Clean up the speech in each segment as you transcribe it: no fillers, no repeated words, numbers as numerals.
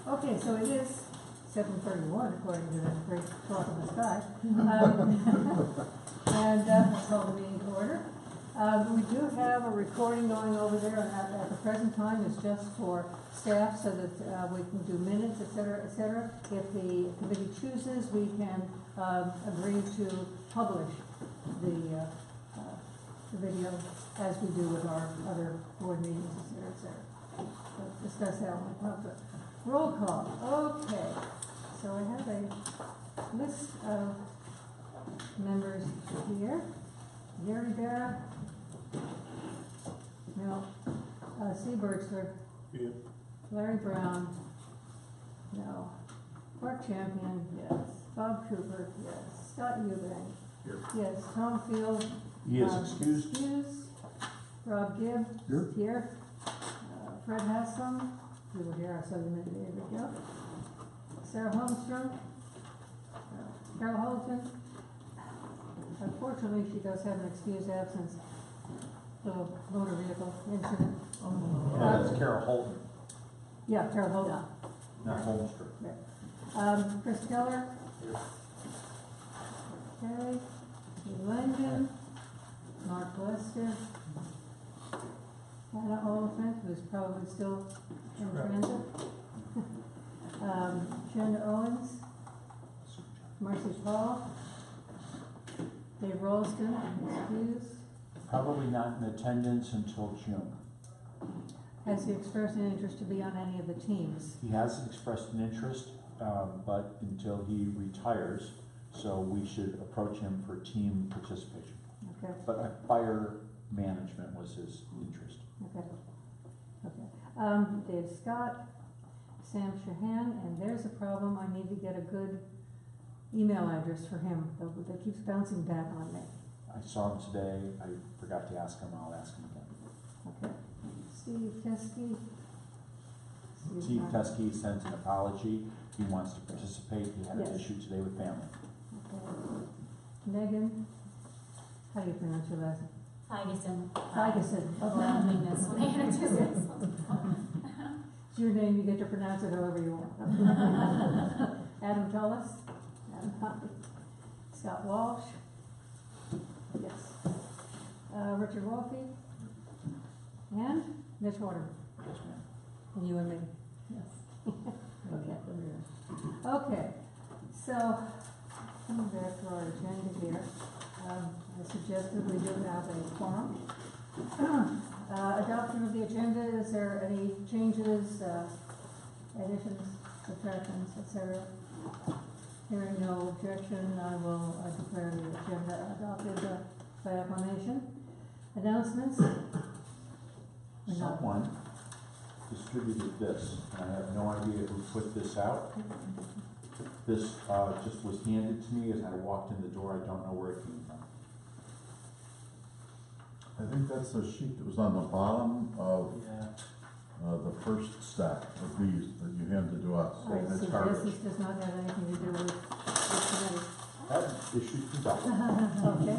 Okay, so it is 7:31 according to that great clock in the sky. And let's call the meeting to order. We do have a recording going over there, and at the present time it's just for staff so that we can do minutes, et cetera, et cetera. If the committee chooses, we can agree to publish the video as we do with our other board meetings, et cetera, et cetera. Let's discuss that when we come to it. Roll call. Okay. So I have a list of members here. Gary Barrett. No. Steve Birchler. Yeah. Larry Brown. No. Mark Champion. Yes. Bob Cooper. Yes. Scott Eubank. Here. Yes. Tom Field. He is excused. Excused. Rob Gibb. Here. Here. Fred Haslam. You were here, I saw you minute ago. Sarah Holmstrom. Carol Holton. Unfortunately, she does have an excused absence. The motor vehicle incident. That's Carol Holton, Yeah, Carol Holton. not Holmstrom. Chris Keller. Okay. Lee Langdon. Mark Lester. Hannah Oliphant, who's probably still in transit. Jen Owens. Marcy Paul. Dave Rolston, excused. Probably not in attendance until June. Has he expressed an interest to be on any of the teams? He has expressed an interest, but until he retires, so we should approach him for team participation. Okay, But fire management was his interest. okay, okay. Dave Scott, Sam Shahan, and there's a problem, I need to get a good email address for him, that keeps bouncing back on me. I saw him today, I forgot to ask him, I'll ask him again. Okay. Steve Teske. Steve Teskey sent an apology, he wants to participate, he had an Yes. issue today with family. Okay. Megan, how do you pronounce your last name? Ferguson. Ferguson. Rounding this when I introduce myself. It's your name, you get to pronounce it however you want. Adam Tullis. Adam Humphrey. Scott Walsh. Yes. Richard Wolfe. And Mitch Waterman. Yes, ma'am. And you and me. Yes. Okay. Okay. So, coming back to our agenda here, I suggested we do have a quorum. Adoption of the agenda, is there any changes, additions, subtractions, etc.? Hearing no objection, I will declare the agenda adopted by acclamation. Announcements? Someone distributed this, and I have no idea who put this out. This just was handed to me as I walked in the door, I don't know where it came from. I think that's the sheet that was on the bottom of the first stack of these that you handed to us. I suggest this does not have anything to do with this committee. That issue from Doug. Okay.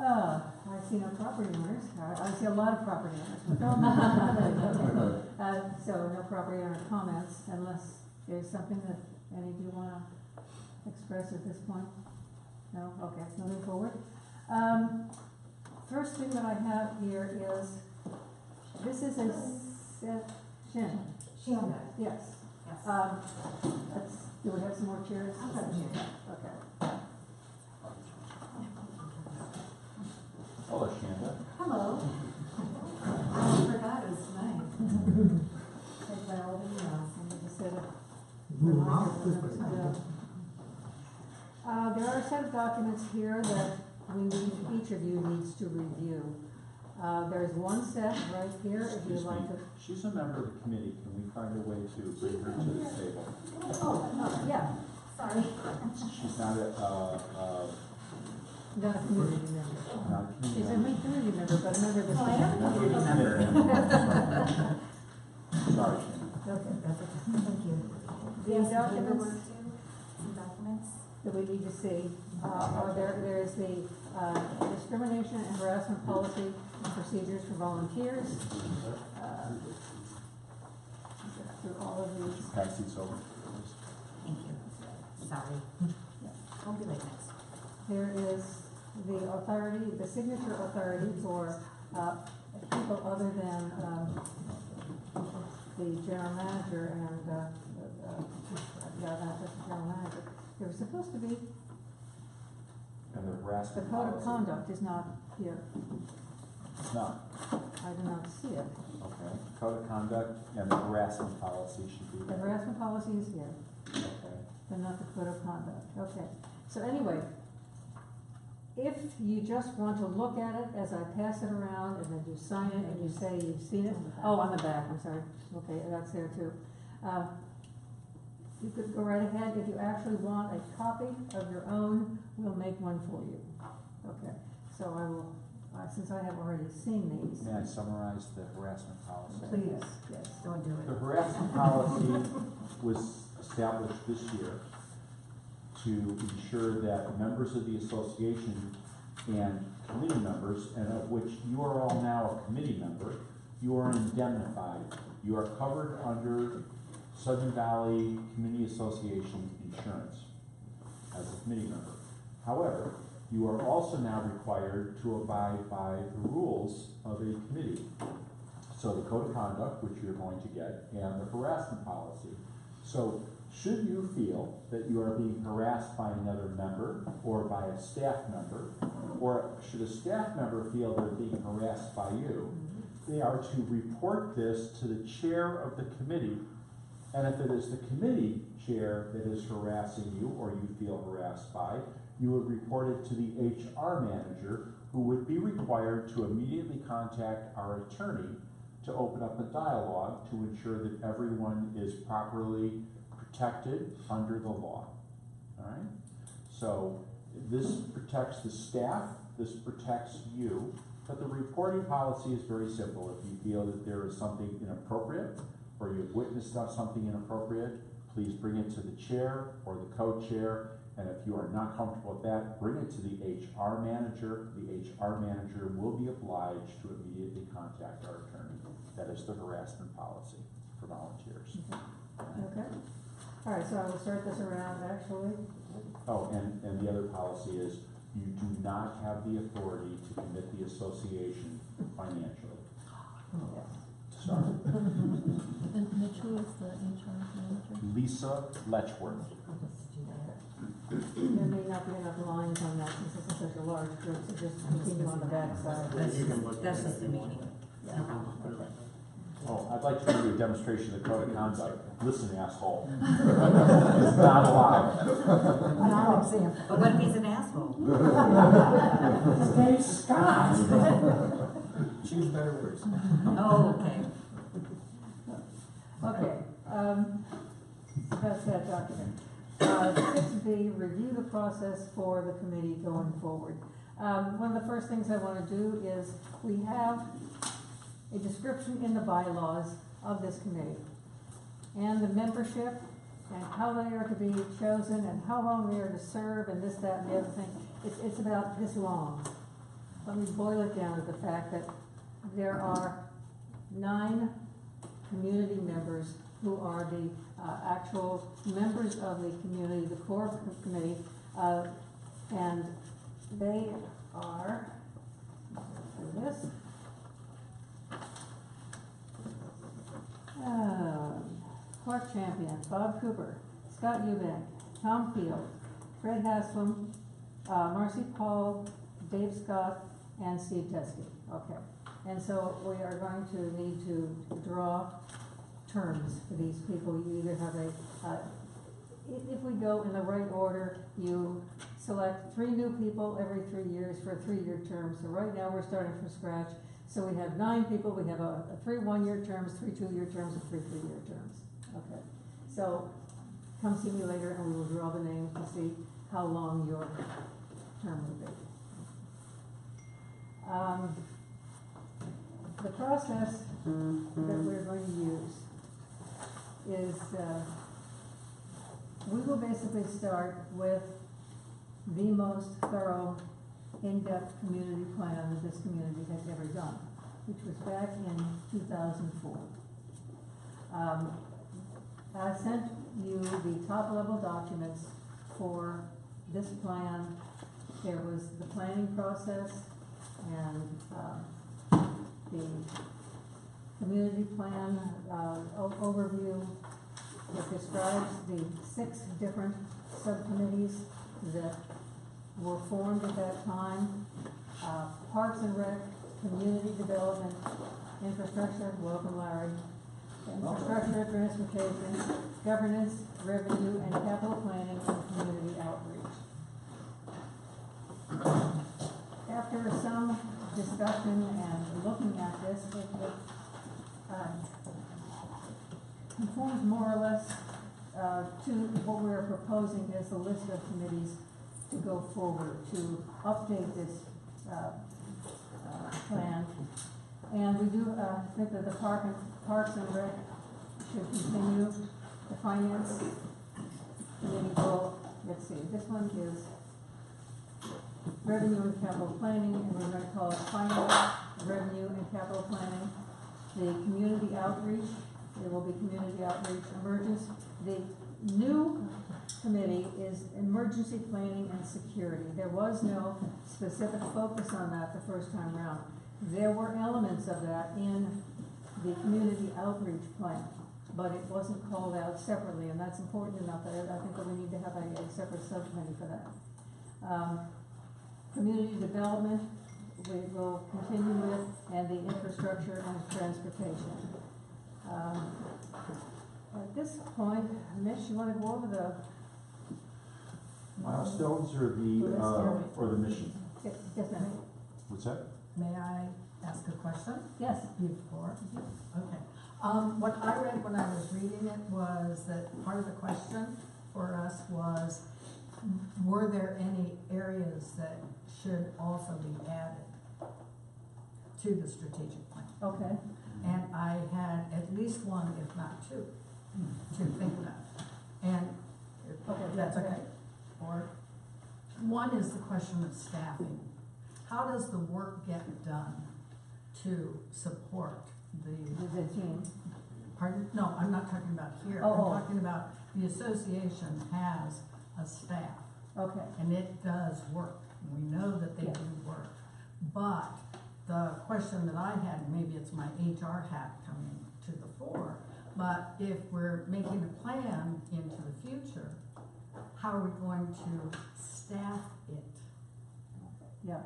I see no property owners. I see a lot of property owners. But no, so no property owner comments unless there's something that any of you want to express at this point. No? Okay, moving forward. First thing that I have here is, this is a session. Yes. Do we have some more chairs? Okay. Hello, Shanda. Hello. I forgot it was tonight. Take by all the emails, and we just said it. There are a set of documents here that each of you needs to review. There's one set right here, if you'd Excuse like me, to. she's a member of the committee, can we find a way to bring her to the table? Oh, yeah, Sorry. She's not a not a community member. not a committee She's a member. community member, but a member of the. Oh, I am. Member of the committee. Sorry, Shanda. Okay, That's okay. Thank you. the documents Some documents. that we need to see, there's the discrimination and harassment policy and procedures for volunteers. through all of these. Pass these over. Thank you. Sorry. I'll be late next. Here is the authority, the signature authority for people other than the general manager and, not just the general manager. There was supposed to be, And the the harassment code of policy. conduct is not here. It's not, I do not see it. okay. Code of conduct and the harassment policy should be The there. harassment policy is here, Okay. but not the code of conduct. Okay, so anyway, if you just want to look at it as I pass it around and then you sign it and you say you've seen it. Oh, on the back, I'm sorry. Okay, that's there too. You could go right ahead. If you actually want a copy of your own, we'll make one for you. Okay, so I will, since I have already seen these. May I summarize the harassment policy? Please, yes. Don't do The it. harassment policy was established this year to ensure that members of the association and committee members, and of which you are all now a committee member, you are indemnified. You are covered under Southern Valley Community Association insurance as a committee member. However, you are also now required to abide by the rules of a committee. So the code of conduct, which you're going to get, and the harassment policy. So should you feel that you are being harassed by another member or by a staff member, or should a staff member feel they're being harassed by you, they are to report this to the chair of the committee. And if it is the committee chair that is harassing you or you feel harassed by, you would report it to the HR manager, who would be required to immediately contact our attorney to open up a dialogue to ensure that everyone is properly protected under the law. All right? So this protects the staff, this protects you, but the reporting policy is very simple. If you feel that there is something inappropriate or you've witnessed something inappropriate, please bring it to the chair or the co-chair. And if you are not comfortable with that, bring it to the HR manager. The HR manager will be obliged to immediately contact our attorney. That is the harassment policy for volunteers. Okay. All right, so I will start this around actually. Oh, and the other policy is you do not have the authority to commit the association financially. Yes. Sorry. And Mitch, who is the HR manager? Lisa Letchworth. There may not be enough lines on that since this is such a large group, so just continue on the back side. That's just the meeting. Oh, I'd like to give you a demonstration of the code of conduct. Listen, asshole. It's not allowed. But what if he's an asshole? His name's Scott. Choose better words. Oh, okay. Okay, that's that document. 6B, review the process for the committee going forward. One of the first things I want to do is we have a description in the bylaws of this committee and the membership and how they are to be chosen and how long they are to serve and this, that, and the other thing. It's about this long. Let me boil it down to the fact that there are 9 community members who are the actual members of the community, the core committee, and they are, this, Clark Champion, Bob Cooper, Scott Eubank, Tom Field, Fred Haslam, Marcy Paul, Dave Scott, and Steve Teskey. Okay, and so we are going to need to draw terms for these people. You either have if we go in the right order, you select 3 new people every 3 years for a 3-year term. So right now we're starting from scratch. So we have 9 people. We have 3 1-year terms, 3 2-year terms, and 3 3-year terms. Okay. So come see me later and we will draw the names to see how long your term will be. The process that we're going to use is we will basically start with the most thorough, in-depth community plan that this community has ever done, which was back in 2004. I sent you the top level documents for this plan. There was the planning process and, the community plan, overview. It describes the 6 different subcommittees that were formed at that time. Parks and Rec, Community Development, Infrastructure, welcome Larry, Infrastructure, Transportation, Governance, Revenue, and Capital Planning, and Community Outreach. After some discussion and looking at this, it conforms more or less to what we're proposing as a list of committees to go forward, to update this plan. And we do think that the Parks and Rec should continue. The Finance Committee will, let's see, this one is Revenue and Capital Planning, and we're going to call it Finance, Revenue, and Capital Planning. The Community Outreach, there will be Community Outreach, Emergency. The new committee is Emergency Planning and Security. There was no specific focus on that the first time around. There were elements of that in the Community Outreach Plan, but it wasn't called out separately, and that's important enough that I think that we need to have a separate subcommittee for that. Community Development, we will continue with, and the Infrastructure and Transportation. At this point, Mitch, you want to go over the Milestones or the mission? Yes, ma'am. What's that? May I ask a question Yes. before? Okay. What I read when I was reading it was that part of the question for us was, were there any areas that should also be added to the strategic plan? Okay. And I had at least one, if not 2, to think about. And if Okay, that's okay. okay. Or, one is the question of staffing. How does the work get done to support the, The team. pardon? No, I'm not talking about here. Oh. I'm talking about the association has a staff, Okay. and it does work. We know that they Yeah. do work. But the question that I had, maybe it's my HR hat coming to the fore, but if we're making a plan into the future, how are we going to staff it? Yeah.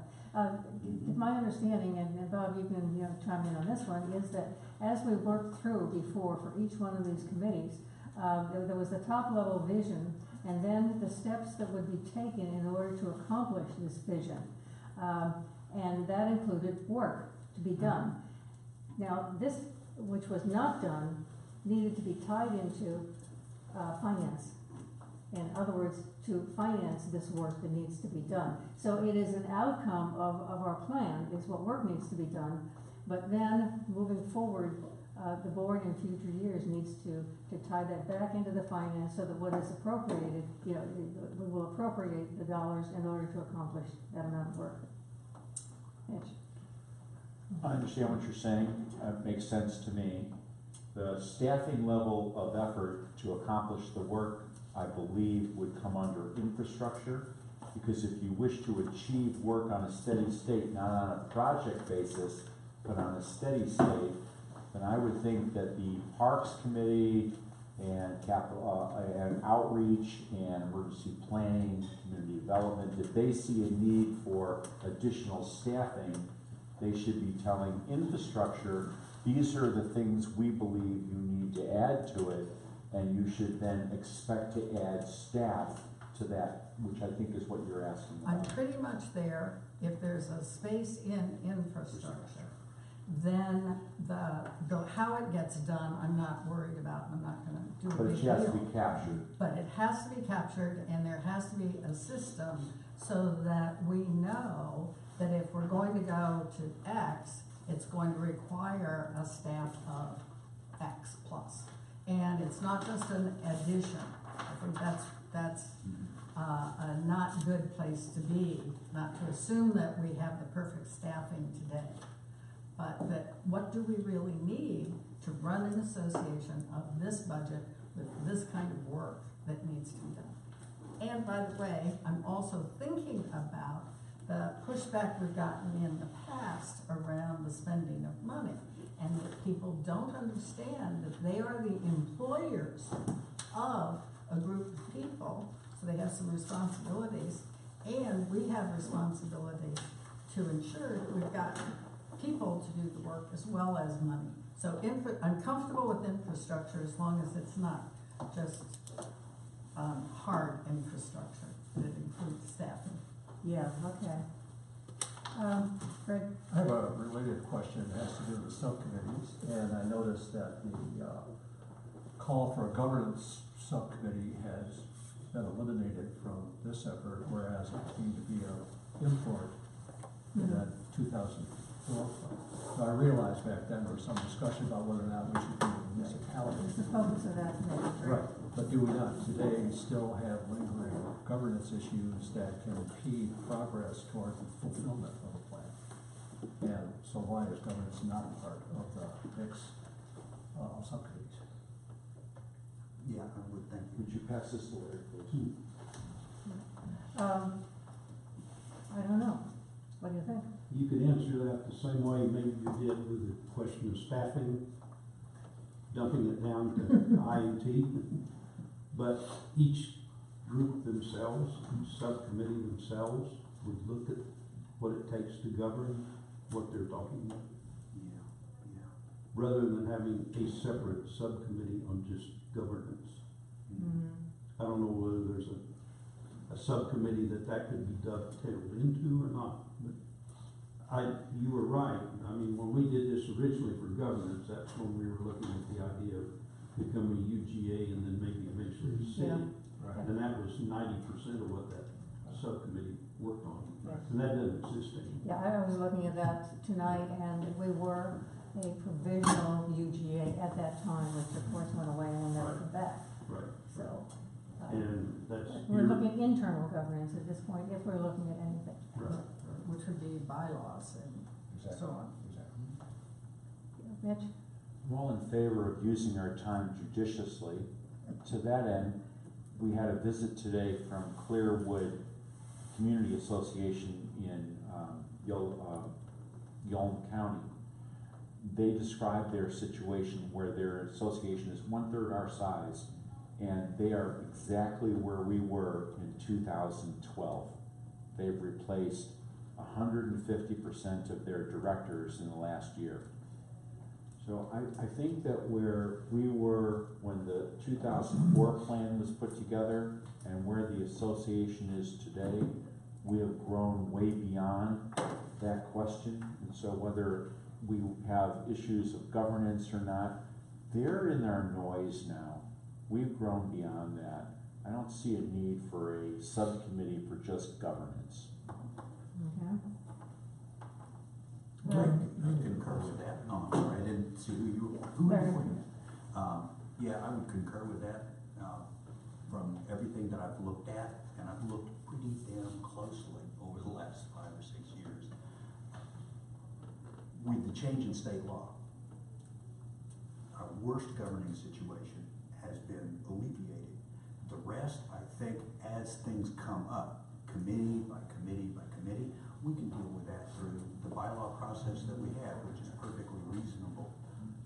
My understanding, and Bob, you can chime in on this one, is that as we worked through before for each one of these committees, there was the top level vision, and then the steps that would be taken in order to accomplish this vision. And that included work to be done. Now, this, which was not done, needed to be tied into finance. In other words, to finance this work that needs to be done. So it is an outcome of our plan, is what work needs to be done. But then, moving forward, the board in future years needs to tie that back into the finance so that what is appropriated, we will appropriate the dollars in order to accomplish that amount of work. Mitch? I understand what you're saying. It makes sense to me. The staffing level of effort to accomplish the work, I believe, would come under infrastructure, because if you wish to achieve work on a steady state, not on a project basis, but on a steady state, then I would think that the Parks Committee and capital and outreach and emergency planning, community development, if they see a need for additional staffing, they should be telling infrastructure, these are the things we believe you need to add to it, and you should then expect to add staff to that, which I think is what you're asking I'm about. pretty much there. If there's a space in infrastructure, then the how it gets done, I'm not worried about. I'm not gonna do a But big it has to deal. be captured. But it has to be captured, and there has to be a system so that we know that if we're going to go to X, it's going to require a staff of X plus. And it's not just an addition. I think that's a not good place to be, not to assume that we have the perfect staffing today. But that what do we really need to run an association of this budget with this kind of work that needs to be done. And by the way, I'm also thinking about the pushback we've gotten in the past around the spending of money, and that people don't understand that they are the employers of a group of people, so they have some responsibilities, and we have responsibility to ensure that we've got people to do the work as well as money. So I'm comfortable with infrastructure as long as it's not just hard infrastructure, that includes staffing. Yeah, okay. Fred? I have a related question. It has to do with subcommittees, and I noticed that the call for a governance subcommittee has been eliminated from this effort, whereas it seemed to be an import in that 2004 fund. So I realized back then there was some discussion about whether or not we should do municipalities. It's the focus of that committee. Right, but do we not today still have lingering governance issues that can impede progress toward the fulfillment of a plan? And so why is governance not a part of the mix of subcommittees? Yeah, I would think. Would you pass this to Larry, please? I don't know. What do you think? You could answer that the same way maybe you did with the question of staffing, dumping it down to INT. But each group themselves, each subcommittee themselves would look at what it takes to govern what they're talking about, Yeah. rather than having a separate subcommittee on just governance. I don't know whether there's a subcommittee that could be dovetailed into or not, but you were right. I mean, when we did this originally for governance, that's when we were looking at the idea of becoming a UGA and then maybe eventually a city. Yeah. Right. And that was 90% of what that subcommittee worked on. Yes. And that doesn't exist anymore. Yeah, I was looking at that tonight, and we were a provisional UGA at that time, which of course went away and will never come back. Right. So, And that's. we're looking at internal governance at this point, if we're looking at anything. Right. Which would be bylaws and so on. Mitch? I'm all in favor of using our time judiciously. To that end, we had a visit today from Clearwood Community Association in Yolm County. They described their situation where their association is 1/3 our size, and they are exactly where we were in 2012. They've replaced 150% of their directors in the last year. So I think that where we were when the 2004 plan was put together and where the association is today, we have grown way beyond that question. And so whether we have issues of governance or not, they're in our noise now. We've grown beyond that. I don't see a need for a subcommittee for just governance. Okay. I concur with that. Oh, I'm sorry, I didn't see who were Very you? well. Yeah, I would concur with that. From everything that I've looked at, and I've looked pretty damn closely over the last 5 or 6 years, with the change in state law, our worst governing situation has been alleviated. The rest, I think, as things come up, committee by committee by committee, we can deal with that through the bylaw process that we have, which is perfectly reasonable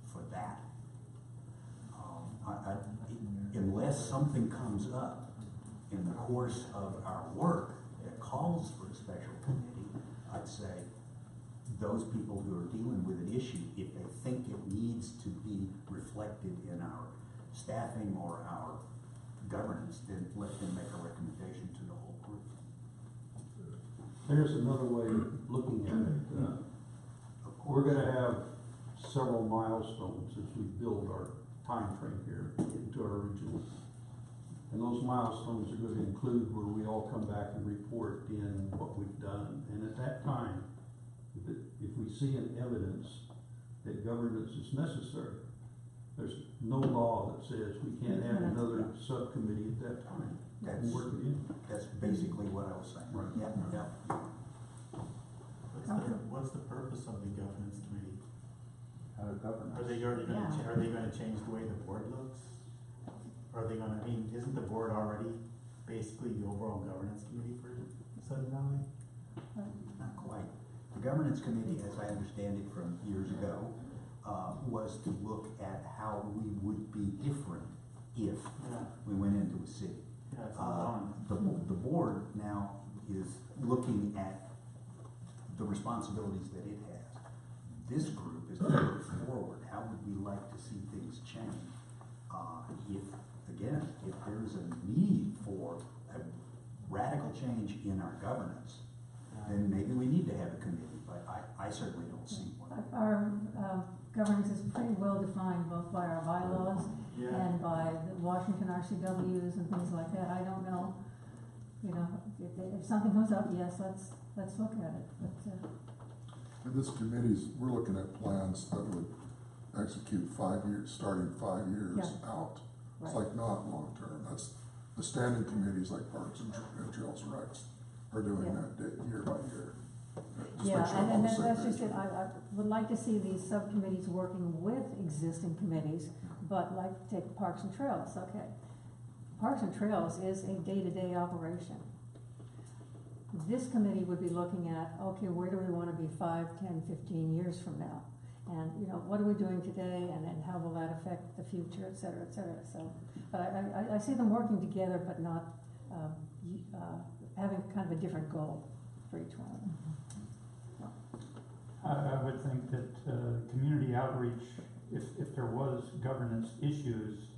for that. Unless something comes up in the course of our work that calls for a special committee, I'd say those people who are dealing with an issue, if they think it needs to be reflected in our staffing or our governance, then let them make a recommendation to the whole group. There's another way of looking at it. We're gonna have several milestones as we build our time frame here into our region. And those milestones are gonna include where we all come back and report in what we've done. And at that time, if we see an evidence that governance is necessary, there's no law that says we can't have another subcommittee at that time. And work it in. That's basically what I was saying. Right. Yeah. What's the purpose of the governance committee? How to govern us. Are they already Yeah. gonna, are they gonna change the way the board looks? are they gonna, I mean, isn't the board already basically the overall governance committee for Sudden Valley? Not quite. The governance committee, as I understand it from years ago, was to look at how we would be different if Yeah, we went into a city. yeah, it's all on. The board now is looking at the responsibilities that it has. This group is moving forward. How would we like to see things change? If there's a need for a radical change in our governance, then maybe we need to have a committee, but I certainly don't see one. Our governance is pretty well defined both by our bylaws Yeah, and by the Washington RCWs and things like that. I don't know, you know, if something comes up, yes, let's look at it, but, And this committee's, we're looking at plans that would execute 5 years, starting 5 years Yeah. out. It's right. like not long-term. That's, the standing committees like Parks and Trails and Recs are doing Yeah. that year by year. Just Yeah, make sure I'm on and the same that's just page. it. I would like to see these subcommittees working with existing committees, but like, take Parks and Trails, okay. Parks and Trails is a day-to-day operation. This committee would be looking at, okay, where do we wanna be 5, 10, 15 years from now? And, you know, what are we doing today, and then how will that affect the future, et cetera, so. But I see them working together, but not, having kind of a different goal for each one of them. I would think that community outreach, if there was governance issues,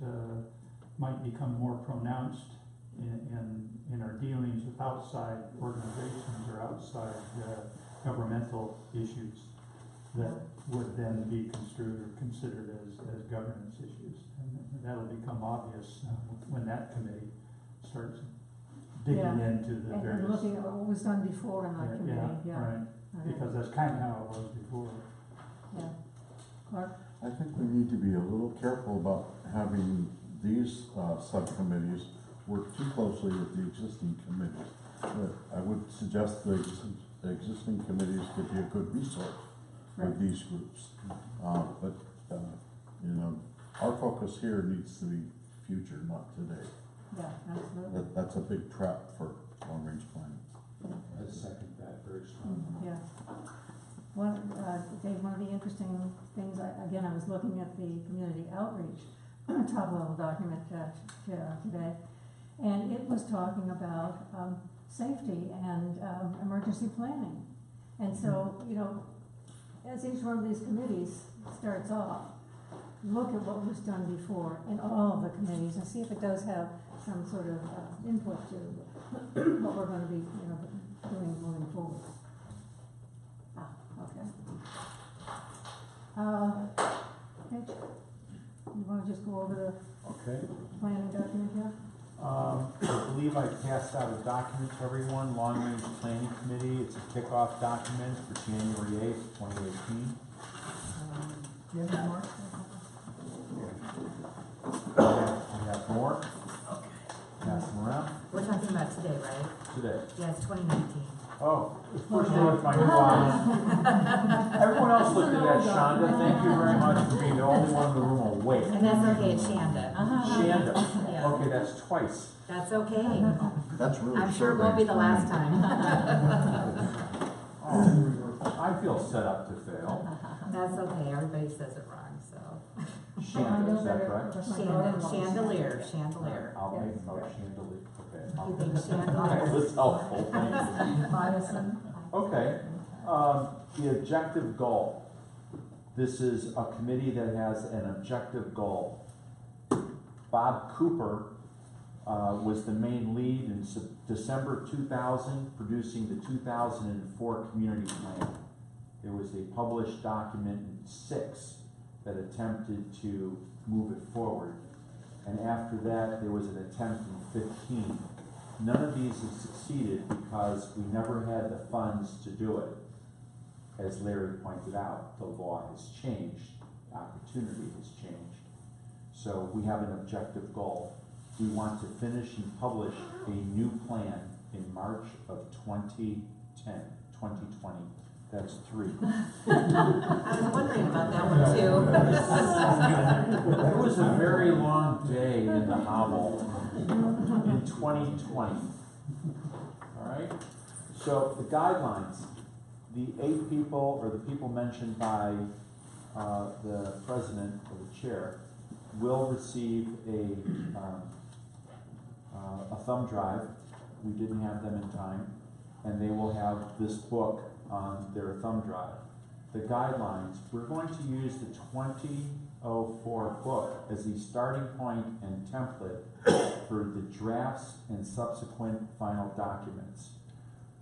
might become more pronounced in our dealings with outside organizations or outside governmental issues that would then be construed or considered as governance issues. And that'll become obvious when that committee starts digging Yeah. into the And various. looking at what was done before in that committee, yeah. Right, because that's kind of how it was before. Yeah. Clark? I think we need to be a little careful about having these subcommittees work too closely with the existing committees. I would suggest the existing committees could be a good resource for Right. these groups. But you know, our focus here needs to be future, not today. Yeah, absolutely. That's a big trap for long-range planning. I second that very strongly. Yeah. Dave, one of the interesting things, again, I was looking at the community outreach top-level document today, and it was talking about safety and emergency planning. And so, you know, as each one of these committees starts off, look at what was done before in all of the committees and see if it does have some sort of input to what we're gonna be, you know, doing moving forward. Okay. Mitch, you wanna just go over the Okay. planning document here? I believe I passed out a document to everyone, Long Range Planning Committee. It's a kickoff document for January 8th, 2018. Do you have more? We have more. Pass them around We're talking about today, right? today. Yeah, it's 2019. Oh, first of all, with my new eyes. Everyone else looked at that, Shonda. Thank you very much for being the only one in the room awake. And that's okay, it's Shanda. Shanda. Yeah. Okay, that's twice. That's okay. That's really I'm sure it won't be the last time. Oh, I feel set up to fail. That's okay, everybody says it wrong, so. Shanda, is that correct? Chandelier. I'll make a note, chandelier. Okay. You think Okay, chandelier? that's helpful, thank you. Madison? Okay, the objective goal. This is a committee that has an objective goal. Bob Cooper was the main lead in December 2000, producing the 2004 community plan. There was a published document in 6 that attempted to move it forward. And after that, there was an attempt in 15. None of these have succeeded because we never had the funds to do it. As Larry pointed out, the law has changed, the opportunity has changed. So we have an objective goal. We want to finish and publish a new plan in March of 2020. That's 3. I was wondering about that one too. It was a very long day in the hovel in 2020. All right? So the guidelines, the 8 people or the people mentioned by the president or the chair will receive a thumb drive. We didn't have them in time. And they will have this book on their thumb drive. The guidelines, we're going to use the 2004 book as the starting point and template for the drafts and subsequent final documents.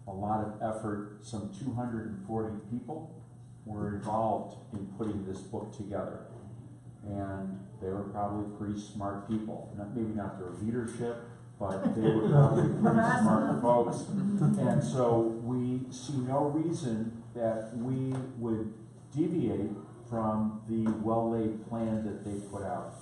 A lot of effort, some 240 people were involved in putting this book together. And they were probably pretty smart people. Maybe not their leadership, but they were probably pretty smart folks. And so we see no reason that we would deviate from the well-laid plan that they put out.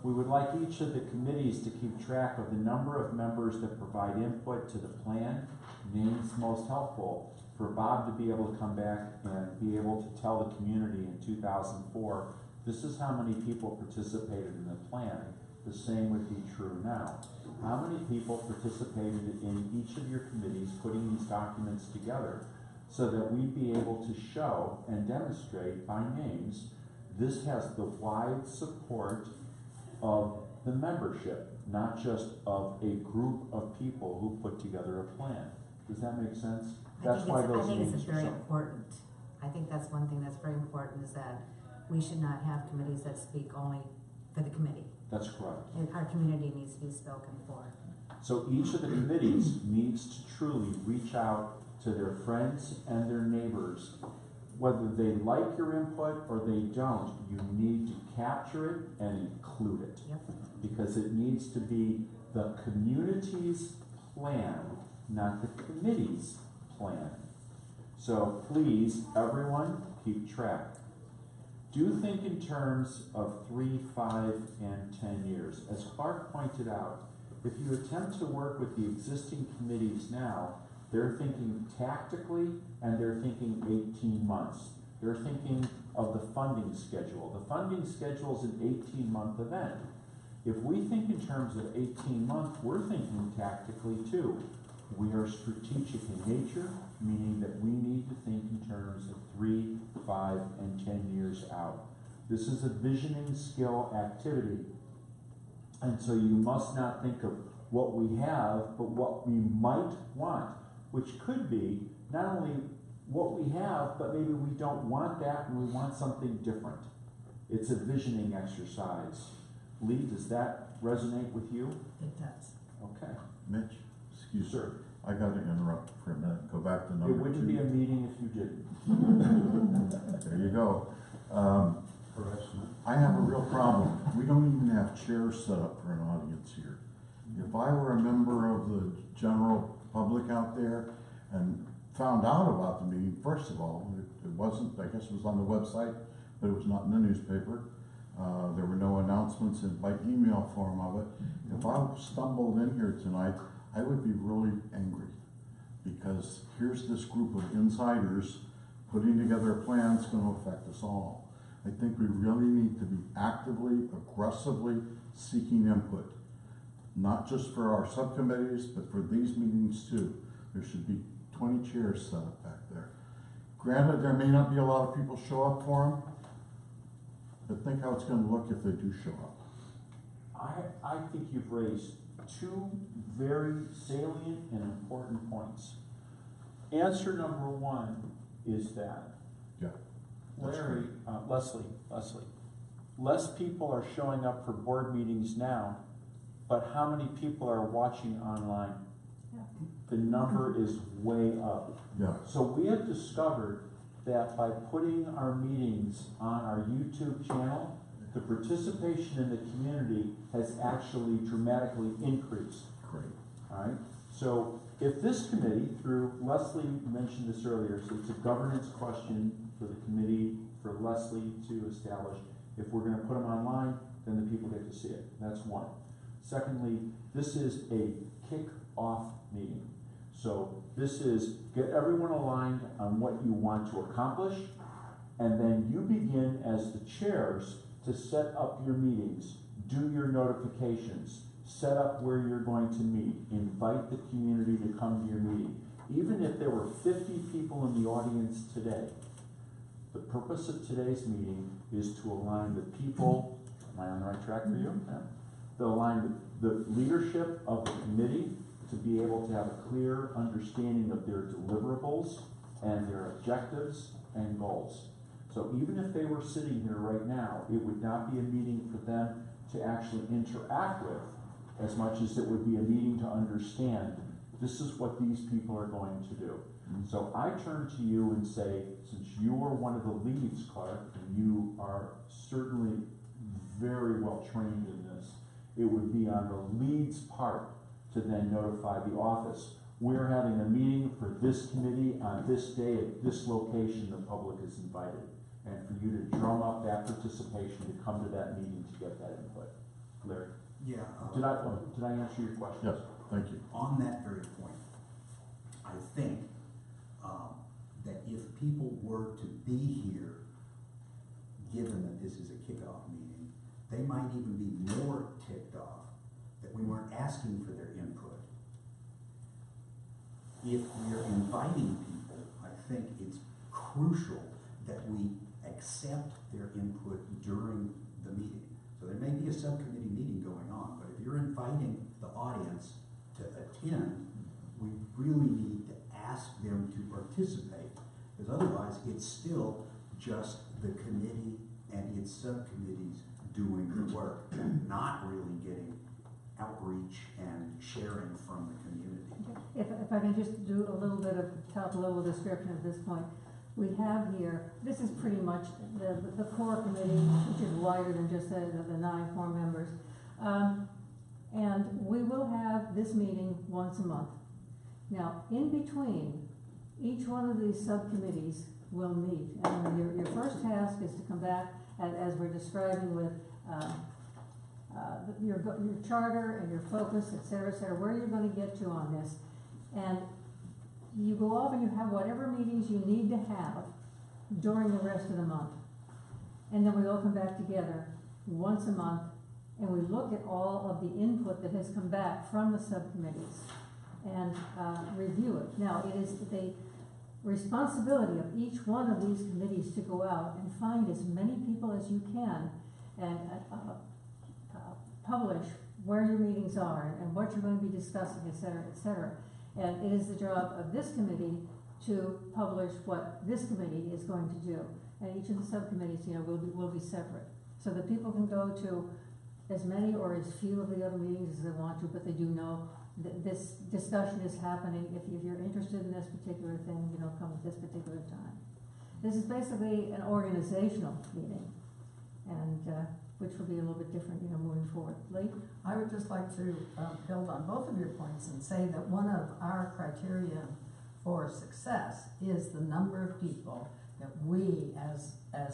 We would like each of the committees to keep track of the number of members that provide input to the plan, names most helpful, for Bob to be able to come back and be able to tell the community in 2004, this is how many people participated in the plan. The same would be true now. How many people participated in each of your committees putting these documents together so that we'd be able to show and demonstrate by names this has the wide support of the membership, not just of a group of people who put together a plan. Does that make sense? I think it's very important. I think that's one thing that's very important, is that we should not have committees that speak only for the committee. That's correct. And our community needs to be spoken for. So each of the committees needs to truly reach out to their friends and their neighbors. Whether they like your input or they don't, you need to capture it and include it. Yep. Because it needs to be the community's plan, not the committee's plan. So please, everyone, keep track. Do think in terms of 3, 5, and 10 years. As Clark pointed out, if you attempt to work with the existing committees now, they're thinking tactically and they're thinking 18 months. They're thinking of the funding schedule. The funding schedule is an 18-month event. If we think in terms of 18 months, we're thinking tactically too. We are strategic in nature, meaning that we need to think in terms of 3, 5, and 10 years out. This is a visioning skill activity. And so you must not think of what we have, but what we might want, which could be not only what we have, but maybe we don't want that and we want something different. It's a visioning exercise. Lee, does that resonate with you? It does. Okay. Mitch, excuse me. Sir. I got to interrupt for a minute. Go back to number 2. It wouldn't be a meeting if you didn't. There you go. I have a real problem. We don't even have chairs set up for an audience here. If I were a member of the general public out there and found out about the meeting, first of all, it wasn't, I guess it was on the website, but it was not in the newspaper. There were no announcements by email form of it. If I stumbled in here tonight, I would be really angry, because here's this group of insiders putting together a plan that's going to affect us all. I think we really need to be actively, aggressively seeking input, not just for our subcommittees, but for these meetings too. There should be 20 chairs set up back there. Granted, there may not be a lot of people show up for them, but think how it's going to look if they do show up. I think you've raised 2 very salient and important points. Answer number 1 is that, Yeah, Larry, Leslie, less people are showing up for board meetings now, but how many people are watching online? Yeah. The number is way up. yeah. So we have discovered that by putting our meetings on our YouTube channel, the participation in the community has actually dramatically increased. Great. All right. So if this committee, through Leslie mentioned this earlier, so it's a governance question for the committee, for Leslie to establish. If we're going to put them online, then the people get to see it. That's one. Secondly, this is a kick-off meeting. So this is get everyone aligned on what you want to accomplish, and then you begin as the chairs to set up your meetings, do your notifications, set up where you're going to meet, invite the community to come to your meeting. Even if there were 50 people in the audience today, the purpose of today's meeting is to align the people, am I on the right track for you? Yeah. To align the leadership of the committee to be able to have a clear understanding of their deliverables and their objectives and goals. So even if they were sitting here right now, it would not be a meeting for them to actually interact with as much as it would be a meeting to understand this is what these people are going to do. So I turn to you and say, since you are one of the leads, Clark, and you are certainly very well trained in this, it would be on the lead's part to then notify the office. We're having a meeting for this committee on this day at this location, the public is invited. And for you to drum up that participation to come to that meeting to get that input. Larry? Yeah. Did I answer your question? Yes, thank you. On that very point, I think that if people were to be here, given that this is a kickoff meeting, they might even be more ticked off that we weren't asking for their input. If we're inviting people, I think it's crucial that we accept their input during the meeting. So there may be a subcommittee meeting going on, but if you're inviting the audience to attend, we really need to ask them to participate, because otherwise it's still just the committee and its subcommittees doing the work, not really getting outreach and sharing from the community. If I can just do a little bit of top level description at this point. We have here, this is pretty much the core committee, which is wider than just the 9 core members. And we will have this meeting once a month. Now, in between, each one of these subcommittees will meet. And your first task is to come back, as we're describing with your charter and your focus, et cetera, where you're going to get to on this. And you go off and you have whatever meetings you need to have during the rest of the month. And then we all come back together once a month and we look at all of the input that has come back from the subcommittees and review it. Now, it is the responsibility of each one of these committees to go out and find as many people as you can and publish where your meetings are and what you're going to be discussing, et cetera, et cetera. And it is the job of this committee to publish what this committee is going to do. And each of the subcommittees, will be separate. So that people can go to as many or as few of the other meetings as they want to, but they do know that this discussion is happening. If you're interested in this particular thing, come at this particular time. This is basically an organizational meeting, and which will be a little bit different, moving forward. Lee? I would just like to build on both of your points and say that one of our criteria for success is the number of people that we, as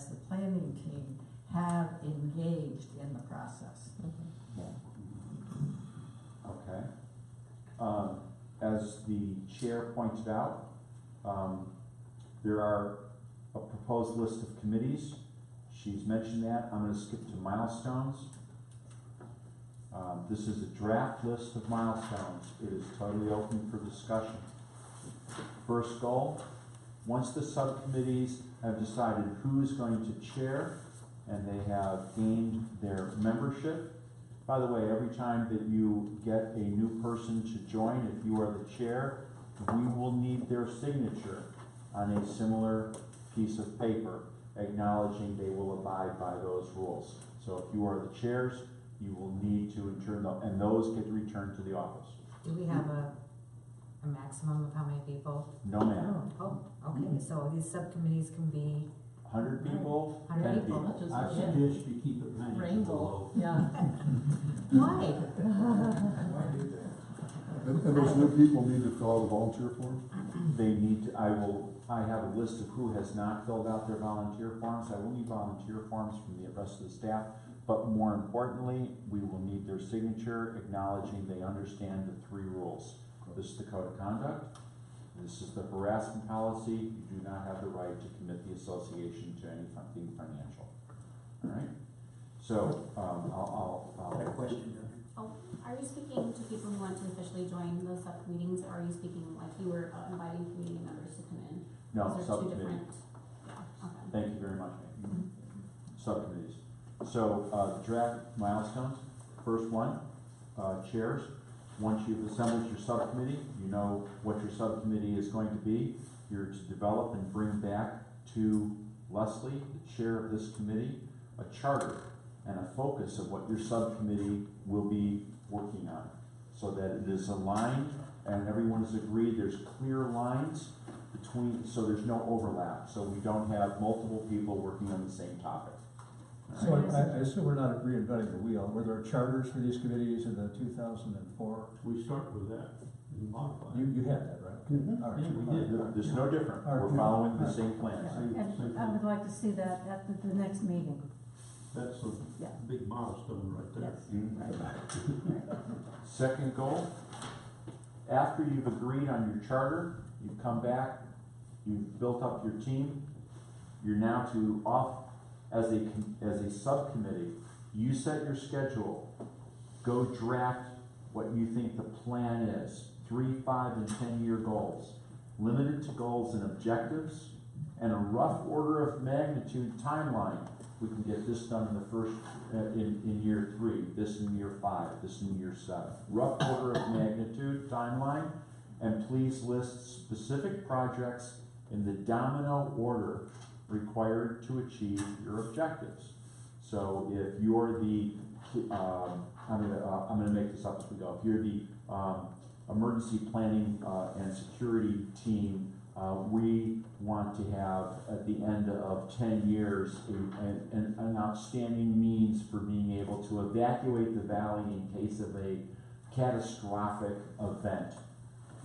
the planning team, have engaged in the process. Okay. As the chair pointed out, there are a proposed list of committees. She's mentioned that. I'm going to skip to milestones. This is a draft list of milestones. It is totally open for discussion. First goal, once the subcommittees have decided who's going to chair and they have gained their membership. By the way, every time that you get a new person to join, if you are the chair, we will need their signature on a similar piece of paper, acknowledging they will abide by those rules. So if you are the chairs, you will need to return them, and those get returned to the office. Do we have a maximum of how many people? No, ma'am. Oh, okay, so these subcommittees can be 100 people, 10 100 people. people. I suggest you keep it manageable. Rainbow, though. yeah. Why? And those new people need to fill out a volunteer form? They need to, I have a list of who has not filled out their volunteer forms. I will need volunteer forms from the rest of the staff, but more importantly, we will need their signature acknowledging they understand the 3 rules. this is the code of conduct, this is the harassment policy, you do not have the right to commit the association to anything financial. All right? So, Got a question, Governor? Oh, are you speaking to people who want to officially join those subcommittees, or are you speaking like you were inviting community members to come in? no, Those are two subcommittee. different. Yeah, okay. Thank you very much, ma'am. Subcommittees. So, draft milestones, first one, chairs. Once you've assembled your subcommittee, you know what your subcommittee is going to be. You're to develop and bring back to Leslie, the chair of this committee, a charter and a focus of what your subcommittee will be working on, so that it is aligned and everyone is agreed. There's clear lines between, so there's no overlap, so we don't have multiple people working on the same topic. So I assume we're not reinventing the wheel. Were there charters for these committees in the 2004? We start with that and modify. You had that, right? Mhm. All right. Yeah, we All did. right. There's no different. All right. We're following the All right. same plans. Yeah, and I would like to see that at the next meeting. That's a Yeah. big milestone right there. Yes, Mhm. right. Second goal, after you've agreed on your charter, you've come back, you've built up your team, you're now to as a subcommittee, you set your schedule, go draft what you think the plan is, 3, 5, and 10-year goals, limited to goals and objectives, and a rough order of magnitude timeline. We can get this done in the first, in year 3, this in year 5, this in year 7. Rough order of magnitude timeline, and please list specific projects in the domino order required to achieve your objectives. So if you're the, I'm gonna make this up as we go. If you're the emergency planning and security team, we want to have at the end of 10 years an outstanding means for being able to evacuate the valley in case of a catastrophic event.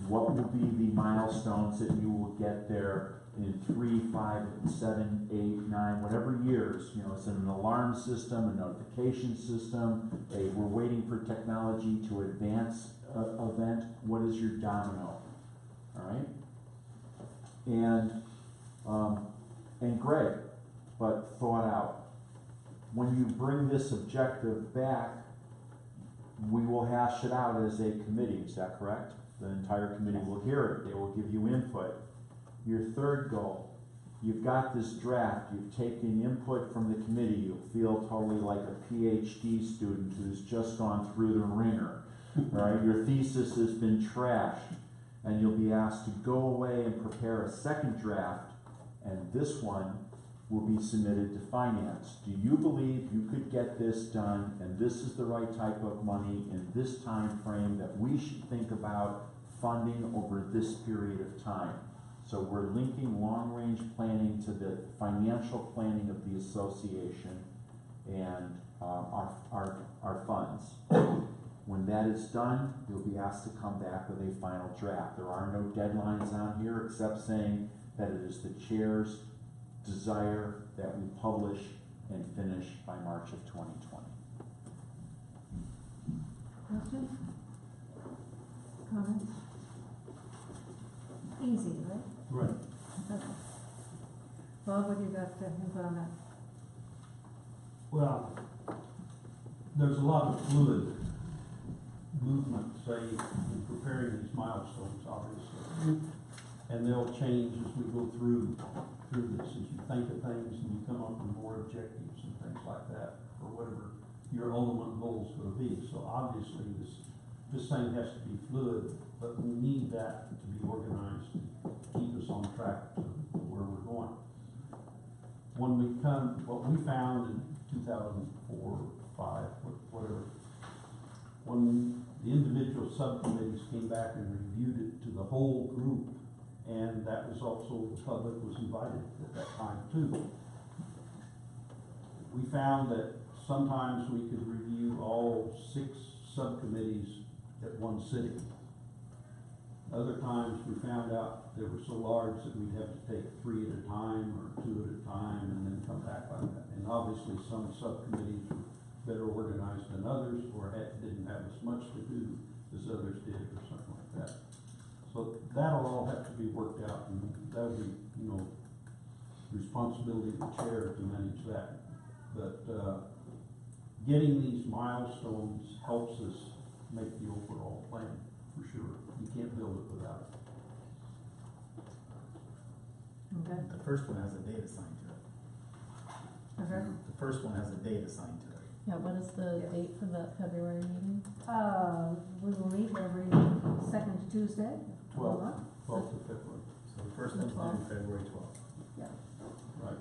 What will be the milestones that you will get there in 3, 5, 7, 8, 9, whatever years? You know, it's an alarm system, a notification system, we're waiting for technology to advance event. What is your domino? All right? And Greg, but thought out. When you bring this objective back, we will hash it out as a committee, is that correct? The entire committee will hear it, they will give you input. Your third goal, you've got this draft, you've taken input from the committee, you'll feel totally like a PhD student who's just gone through the ringer, right? Your thesis has been trashed, and you'll be asked to go away and prepare a second draft, and this one will be submitted to finance. Do you believe you could get this done, and this is the right type of money in this time frame that we should think about funding over this period of time? So we're linking long-range planning to the financial planning of the association and our funds. When that is done, you'll be asked to come back with a final draft. There are no deadlines on here except saying that it is the chair's desire that we publish and finish by March of 2020. Questions? Comments? Easy, right? Right. Okay. Bob, what do you got to input on that? Well, there's a lot of fluid movement, say, in preparing these milestones, obviously. And they'll change as we go through this, as you think of things and you come up with more objectives and things like that, or whatever your ultimate goal's gonna be. So obviously, this thing has to be fluid, but we need that to be organized to keep us on track to where we're going. What we found in 2004, 5, whatever, when the individual subcommittees came back and reviewed it to the whole group, and that was also, the public was invited at that time too. We found that sometimes we could review all 6 subcommittees at one sitting. Other times we found out they were so large that we'd have to take 3 at a time or 2 at a time and then come back like that. And obviously some subcommittees were better organized than others, or didn't have as much to do as others did, or something like that. that'll all have to be worked out, and that'll be, you know, responsibility of the chair to manage that. But, getting these milestones helps us make the overall plan, for sure. You can't build it without it. Okay, The first one has a date assigned to it. okay. The first one has a date assigned to it. Yeah, what is the date for that February meeting? We will meet every second Tuesday of the 12th. month. 12th of February, So the first one's due February 12th. right?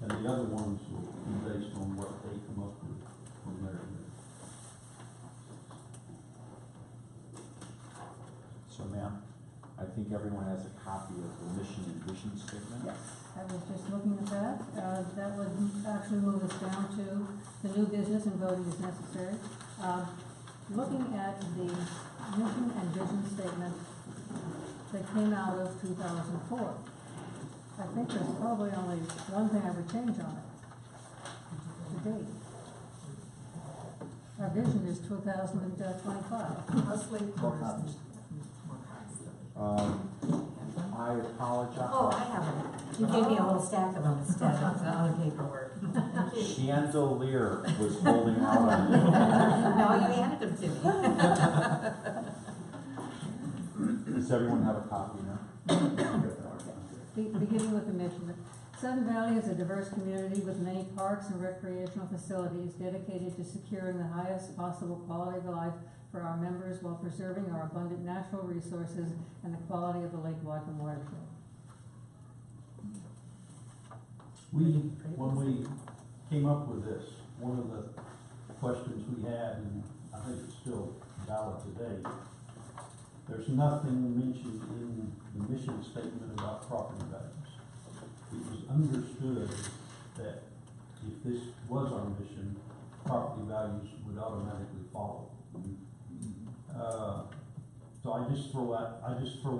And the other ones will be based on what they come up with from there. So ma'am, I think everyone has a copy of the mission and vision statement. Yes, I was just looking at that. That would actually move us down to the new business and voting is necessary. Looking at the mission and vision statement that came out of 2004, I think there's probably only one thing I would change on it. The date. Our vision is 2025. Mostly More copies. I apologize. Oh, I have it. You gave me a whole stack of them instead of the other paperwork. Chandelier was holding out on you. No, you handed them to me. Does everyone have a copy now? Beginning with the mission. Sudden Valley is a diverse community with many parks and recreational facilities dedicated to securing the highest possible quality of life for our members while preserving our abundant natural resources and the quality of the Lake Whatcom watershed. When we came up with this, one of the questions we had, and I think it's still valid today, there's nothing mentioned in the mission statement about property values. It was understood that if this was our mission, property values would automatically follow. So I just throw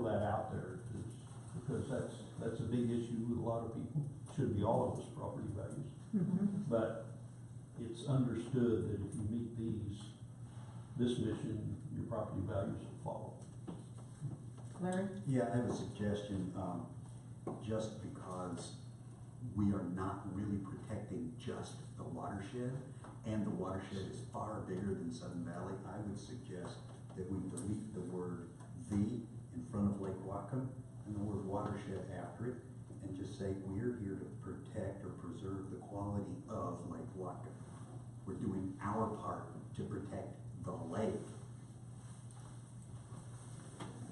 that out there, because that's a big issue with a lot of people. Should be all of us, property values. But it's understood that if you meet this mission, your property values will follow. Larry? Yeah, I have a suggestion, just because we are not really protecting just the watershed, and the watershed is far bigger than Sudden Valley, I would suggest that we delete the word "the" in front of Lake Whatcom and the word "watershed" after it, and just say, we're here to protect or preserve the quality of Lake Whatcom. We're doing our part to protect the lake.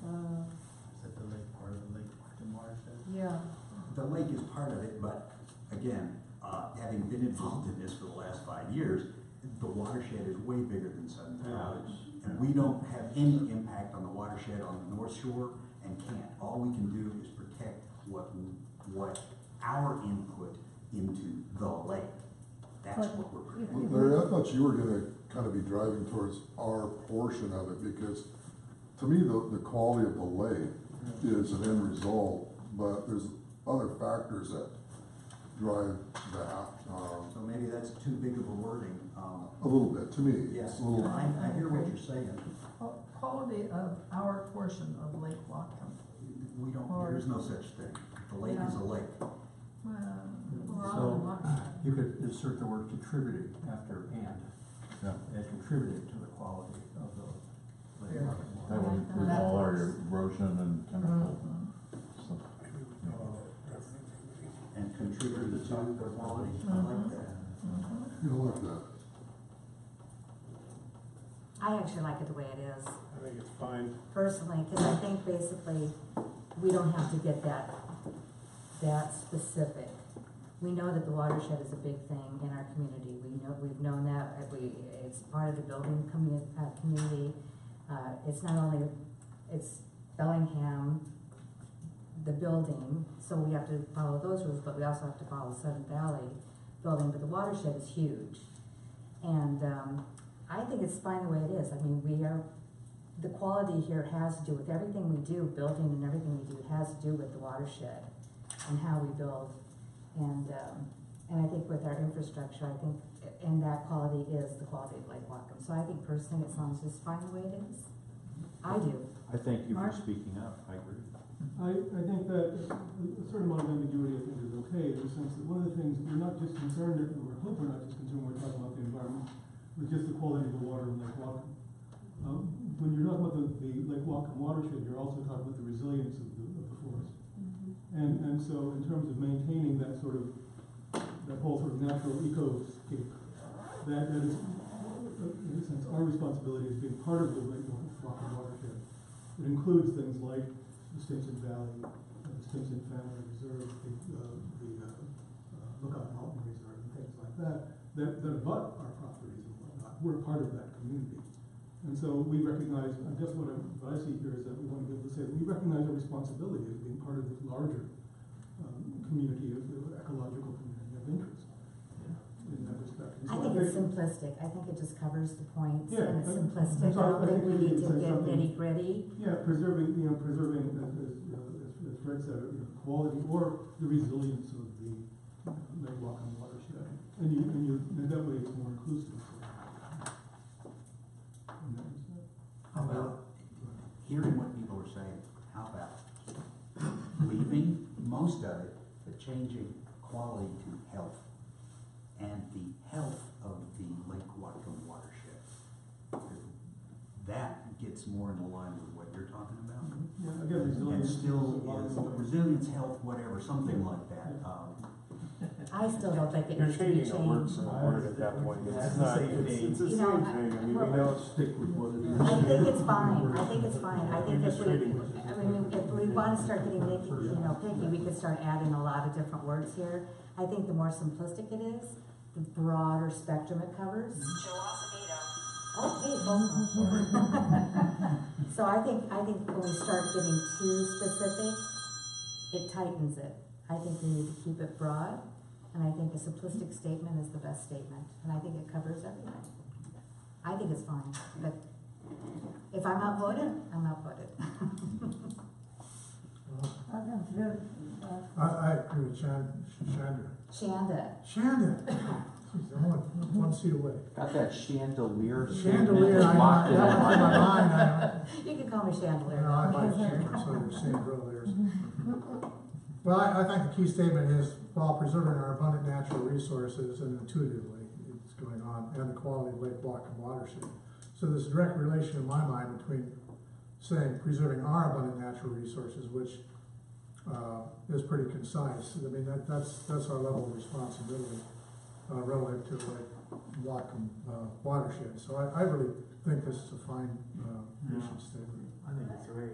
Is that the lake part of the Lake Whatcom watershed? Yeah. The lake is part of it, but again, having been involved in this for the last 5 years, the watershed is way bigger than Sudden Valley. And we don't have any impact on the watershed on the North Shore and can't. All we can do is protect what our input into the lake. That's what we're protecting. Larry, I thought you were gonna kind of be driving towards our portion of it, because to me, the quality of the lake is an end result, but there's other factors that drive that. So maybe that's too big of a wording. A little bit, to me. Yes, It's a little. I hear what you're saying. Quality of our portion of Lake Whatcom. We don't, there is no such thing. The lake is a lake. We're all So- in watershed. You could insert the word contributing after "and," Yeah, and contributing to the quality of the Lake Yeah. Whatcom that water. would include all our erosion and chemical stuff. And contribute to the quality. I like that. You don't like that. I actually like it the way it is, I think it's fine. personally, because I think basically, we don't have to get that specific. We know that the watershed is a big thing in our community. We've known that, it's part of the building community. It's not only, it's Bellingham, the building, so we have to follow those rules, but we also have to follow Sudden Valley building, but the watershed is huge. And, I think it's fine the way it is. I mean, the quality here has to do with everything we do, building and everything we do has to do with the watershed and how we build. And I think with our infrastructure, I think, and that quality is the quality of Lake Whatcom. So I think personally it sounds just fine the way it is. I do. I thank you for Mark? speaking up, I agree. I think that a certain amount of ambiguity, I think, is okay, in the sense that one of the things, we're not just concerned, or hope we're not just concerned, when we're talking about the environment, with just the quality of the water in Lake Whatcom. When you're talking about the Lake Whatcom watershed, you're also talking about the resilience of the forest. And so in terms of maintaining that whole sort of natural ecoscape, that is, in a sense, our responsibility as being part of the Lake Whatcom watershed. It includes things like the Stimson Valley, the Stimson Family Reserve, the Lookout Mountain Reserve, and things like that abut our properties and whatnot. We're part of that community. And so we recognize, I guess what I see here is that we want to be able to say that we recognize our responsibility as being part of this larger community, of ecological community of interest in that respect. And I so think it's simplistic. I think it just covers the points, Yeah, and it's I- simplistic. so I don't I think think we we need need to to say get something- nitty gritty. Yeah, preserving, as Fred said, quality or the resilience of the Lake Whatcom watershed. And that way it's more inclusive. In that respect. How about hearing what people are saying? How about leaving most of it, but changing quality to health and the health of the Lake Whatcom watershed? That gets more in line with what you're talking about. Yeah, again, And resilience. still is resilience, health, whatever, something like that. I still don't think it You're needs to be changing a word changed. for a word at that point. That's It's the not, same thing. it's the You same know, thing. I mean, well, we know Stick with what it is. I think it's fine. I think it's fine. I think You're if just we, reading what I mean, if we want to start getting picky, we could start adding a lot of different words here. I think the more simplistic it is, the broader spectrum it covers. Oh, hey, phone call. So I think when we start getting too specific, it tightens it. I think we need to keep it broad, and I think a simplistic statement is the best statement, and I think it covers everything. I think it's fine, but if I'm outvoted, I'm outvoted. I agree with Chandra. Shanda. Jeez, I'm one seat away. Got that chandelier. Chandelier, I locked know, in that was in my mind, You can call me Chandelier. No, I like Chandra, so you're chandeliers. Well, I think the key statement is, while preserving our abundant natural resources, and intuitively it's going on, and the quality of Lake Whatcom watershed. So there's a direct relation in my mind between saying preserving our abundant natural resources, which is pretty concise. I mean, that's our level of responsibility relative to Lake Whatcom watershed. So I really think this is a fine mission statement. I think it's great.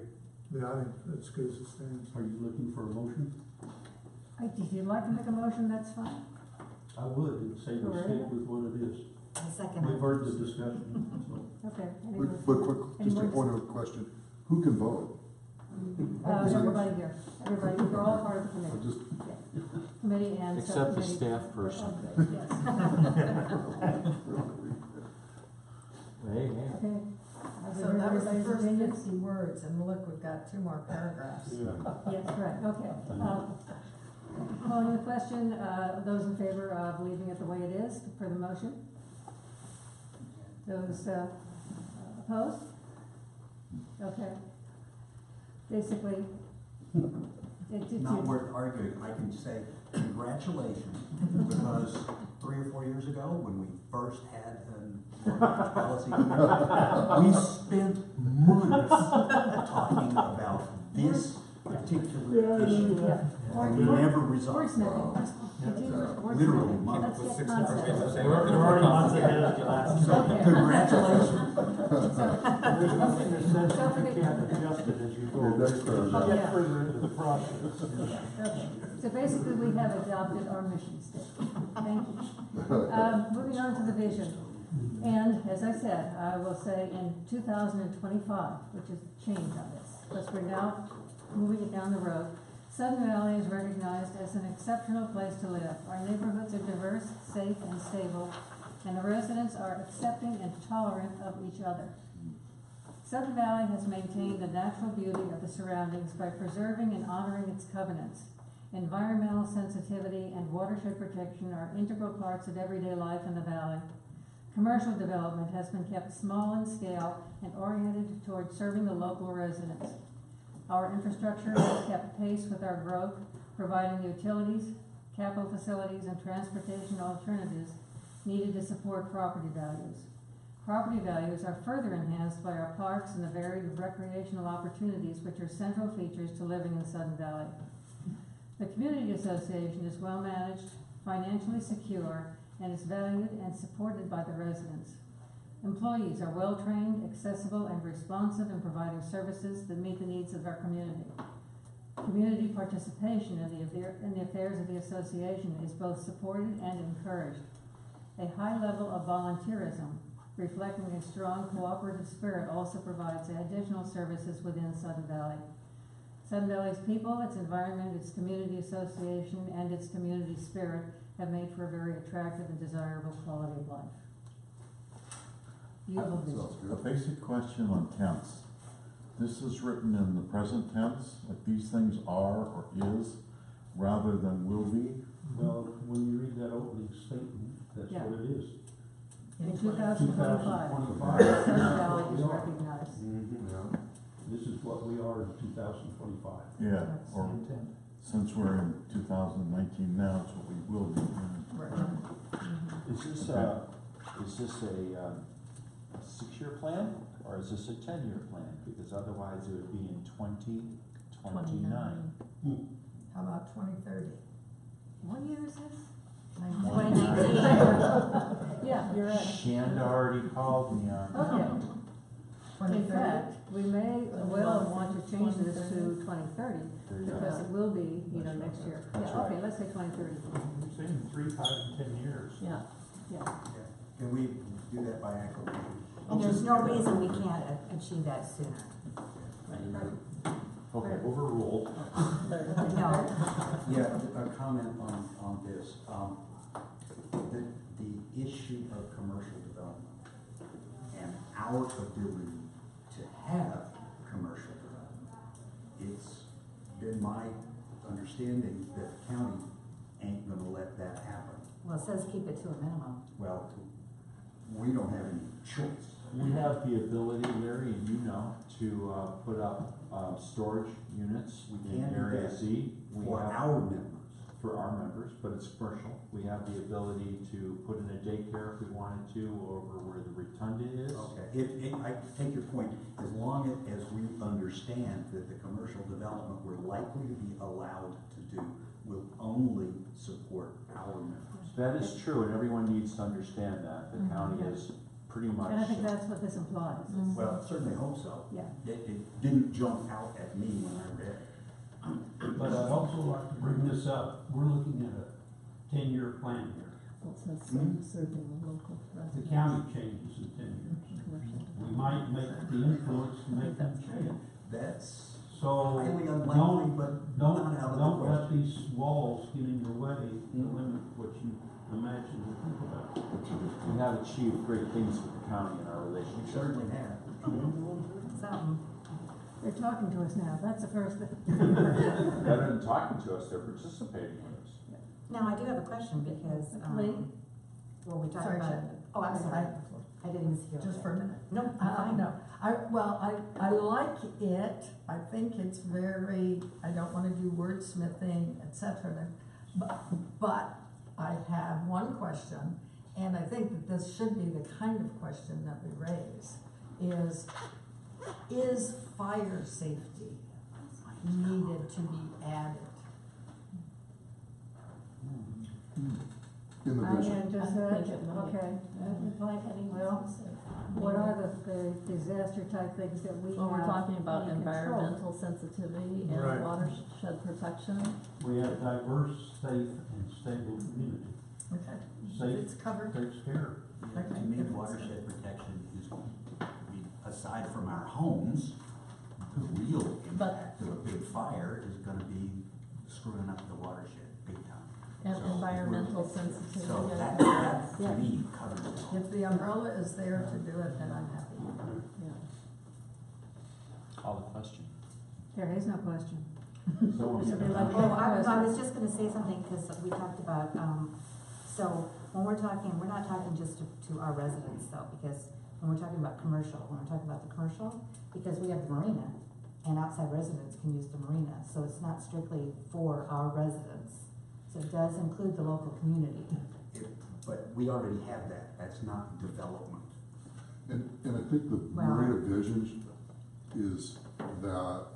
Yeah, I think it's good as it stands. Are you looking for a motion? If you'd like to make a motion, that's fine. I would, and say we stick with what it is. I second We've it. heard the discussion, so. Okay. But quick, just a point of question, who can vote? Everybody here, everybody, we're all part of the I committee. just, Yeah. Committee and Except the subcommittee. staff person. Okay, yes. Hey, Okay. So that was the Everybody's first opinion? 50 words, and look, we've got 2 more paragraphs. Yes, right, okay. Calling the question, those in favor of leaving it the way it is for the motion? Those opposed? Okay. Basically, it's Not worth arguing. I can say congratulations, because 3 or 4 years ago, when we first had a policy committee, we spent months talking about this particular issue, and we never resolved it. Literally months. Let's get concepts. We're already months ahead of the last. So, congratulations. There's nothing that says that you can't adjust it as you go. Your next paragraph. Get further into the process. Okay, so basically we have adopted our mission statement. Thank you. Moving on to the vision. And as I said, I will say in 2025, which is change on this, because we're now moving it down the road, Sudden Valley is recognized as an exceptional place to live. Our neighborhoods are diverse, safe, and stable, and the residents are accepting and tolerant of each other. Sudden Valley has maintained the natural beauty of the surroundings by preserving and honoring its covenants. Environmental sensitivity and watershed protection are integral parts of everyday life in the valley. Commercial development has been kept small in scale and oriented toward serving the local residents. Our infrastructure has kept pace with our growth, providing the utilities, capital facilities, and transportation alternatives needed to support property values. Property values are further enhanced by our parks and the varied recreational opportunities which are central features to living in Sudden Valley. The Community Association is well managed, financially secure, and is valued and supported by the residents. Employees are well trained, accessible, and responsive in providing services that meet the needs of our community. Community participation in the affairs of the association is both supported and encouraged. A high level of volunteerism, reflecting a strong cooperative spirit, also provides additional services within Sudden Valley. Sudden Valley's people, its environment, its community association, and its community spirit have made for a very attractive and desirable quality of life. Beautiful vision. A basic question on tense. This is written in the present tense, like these things are or is, rather than will be. Well, when you read that opening statement, that's Yeah. what it is. In 2025, 2025. Sudden Valley is recognized. Yeah. This is what we are in 2025. Yeah, or since we're in 2019 now, it's what we will be. Is this a 6-year plan, or is this a 10-year plan? Because otherwise it would be in 2029. How about 2030? What year is this? 2019. Yeah, you're right. Shanda already called me on. Okay. In 2030? fact, we may well want to change this to 2030, because it will be, next year. That's Yeah, okay, right. let's say 2030. You're saying 3, 5, and 10 years. Yeah. Yeah. Can we do that by acclamation? And there's no reason we can't achieve that sooner. Okay, overruled. No. Yeah, a comment on this. The issue of commercial development and our ability to have commercial development, it's been my understanding that the county ain't gonna let that happen. Well, it says keep it to a minimum. Well, we don't have any choice. We have the ability, Larry, and to put up storage units We in can do Area that Z. We for have- our members. For our members, but it's commercial. We have the ability to put in a daycare if we wanted to over where the Rotunda is. Okay, I take your point, as long as we understand that the commercial development we're likely to be allowed to do will only support our members. That is true, and everyone needs to understand that. The county is pretty much. And I think that's what this implies. Well, certainly hope so. Yeah. It didn't jump out at me when I read it. But I'd also like to bring this up. We're looking at a 10-year plan here. Well, it says serving the local The residents. county changes in 10 years. We might make the influence to make them change. That's So highly unlikely, but not out of the don't let question. these walls get in your way and limit what you imagine and think about. We have achieved great things with the county in our We relationship. certainly have. Something. They're talking to us now, that's the first thing. Better than talking to us, they're participating with us. Now, I do have a question because, Lee? well, we talked Sorry, about, Shannon. oh, I'm sorry. I didn't see you. Just for a minute. No, fine. No, I like it, I think it's very, I don't wanna do wordsmithing, et cetera, but I have one question, and I think that this should be the kind of question that we raise, is fire safety needed to be added? In the I vision. had just I that, think it might. okay. Well, what are the disaster type things that we have? Well, we're talking about in control? environmental sensitivity Right. and watershed protection. We have diverse, safe, and stable community. Okay, Safe it's covered. takes care. To me, watershed protection is, aside from our homes, the real impact of a big fire is gonna be screwing up the watershed big time. And So, environmental sensitivity. So I that, think that to Yeah. me covers it all. If the umbrella is there to do it, then I'm happy. Yeah. Call the question. There is no question. So This would be like Oh, I that was just gonna say something, because we talked about, so when we're not talking just to our residents though, because when we're talking about commercial, because we have the marina, and outside residents can use the marina, so it's not strictly for our residents. So it does include the local community. But we already have that, that's not development. And I think the Well- Marina vision is that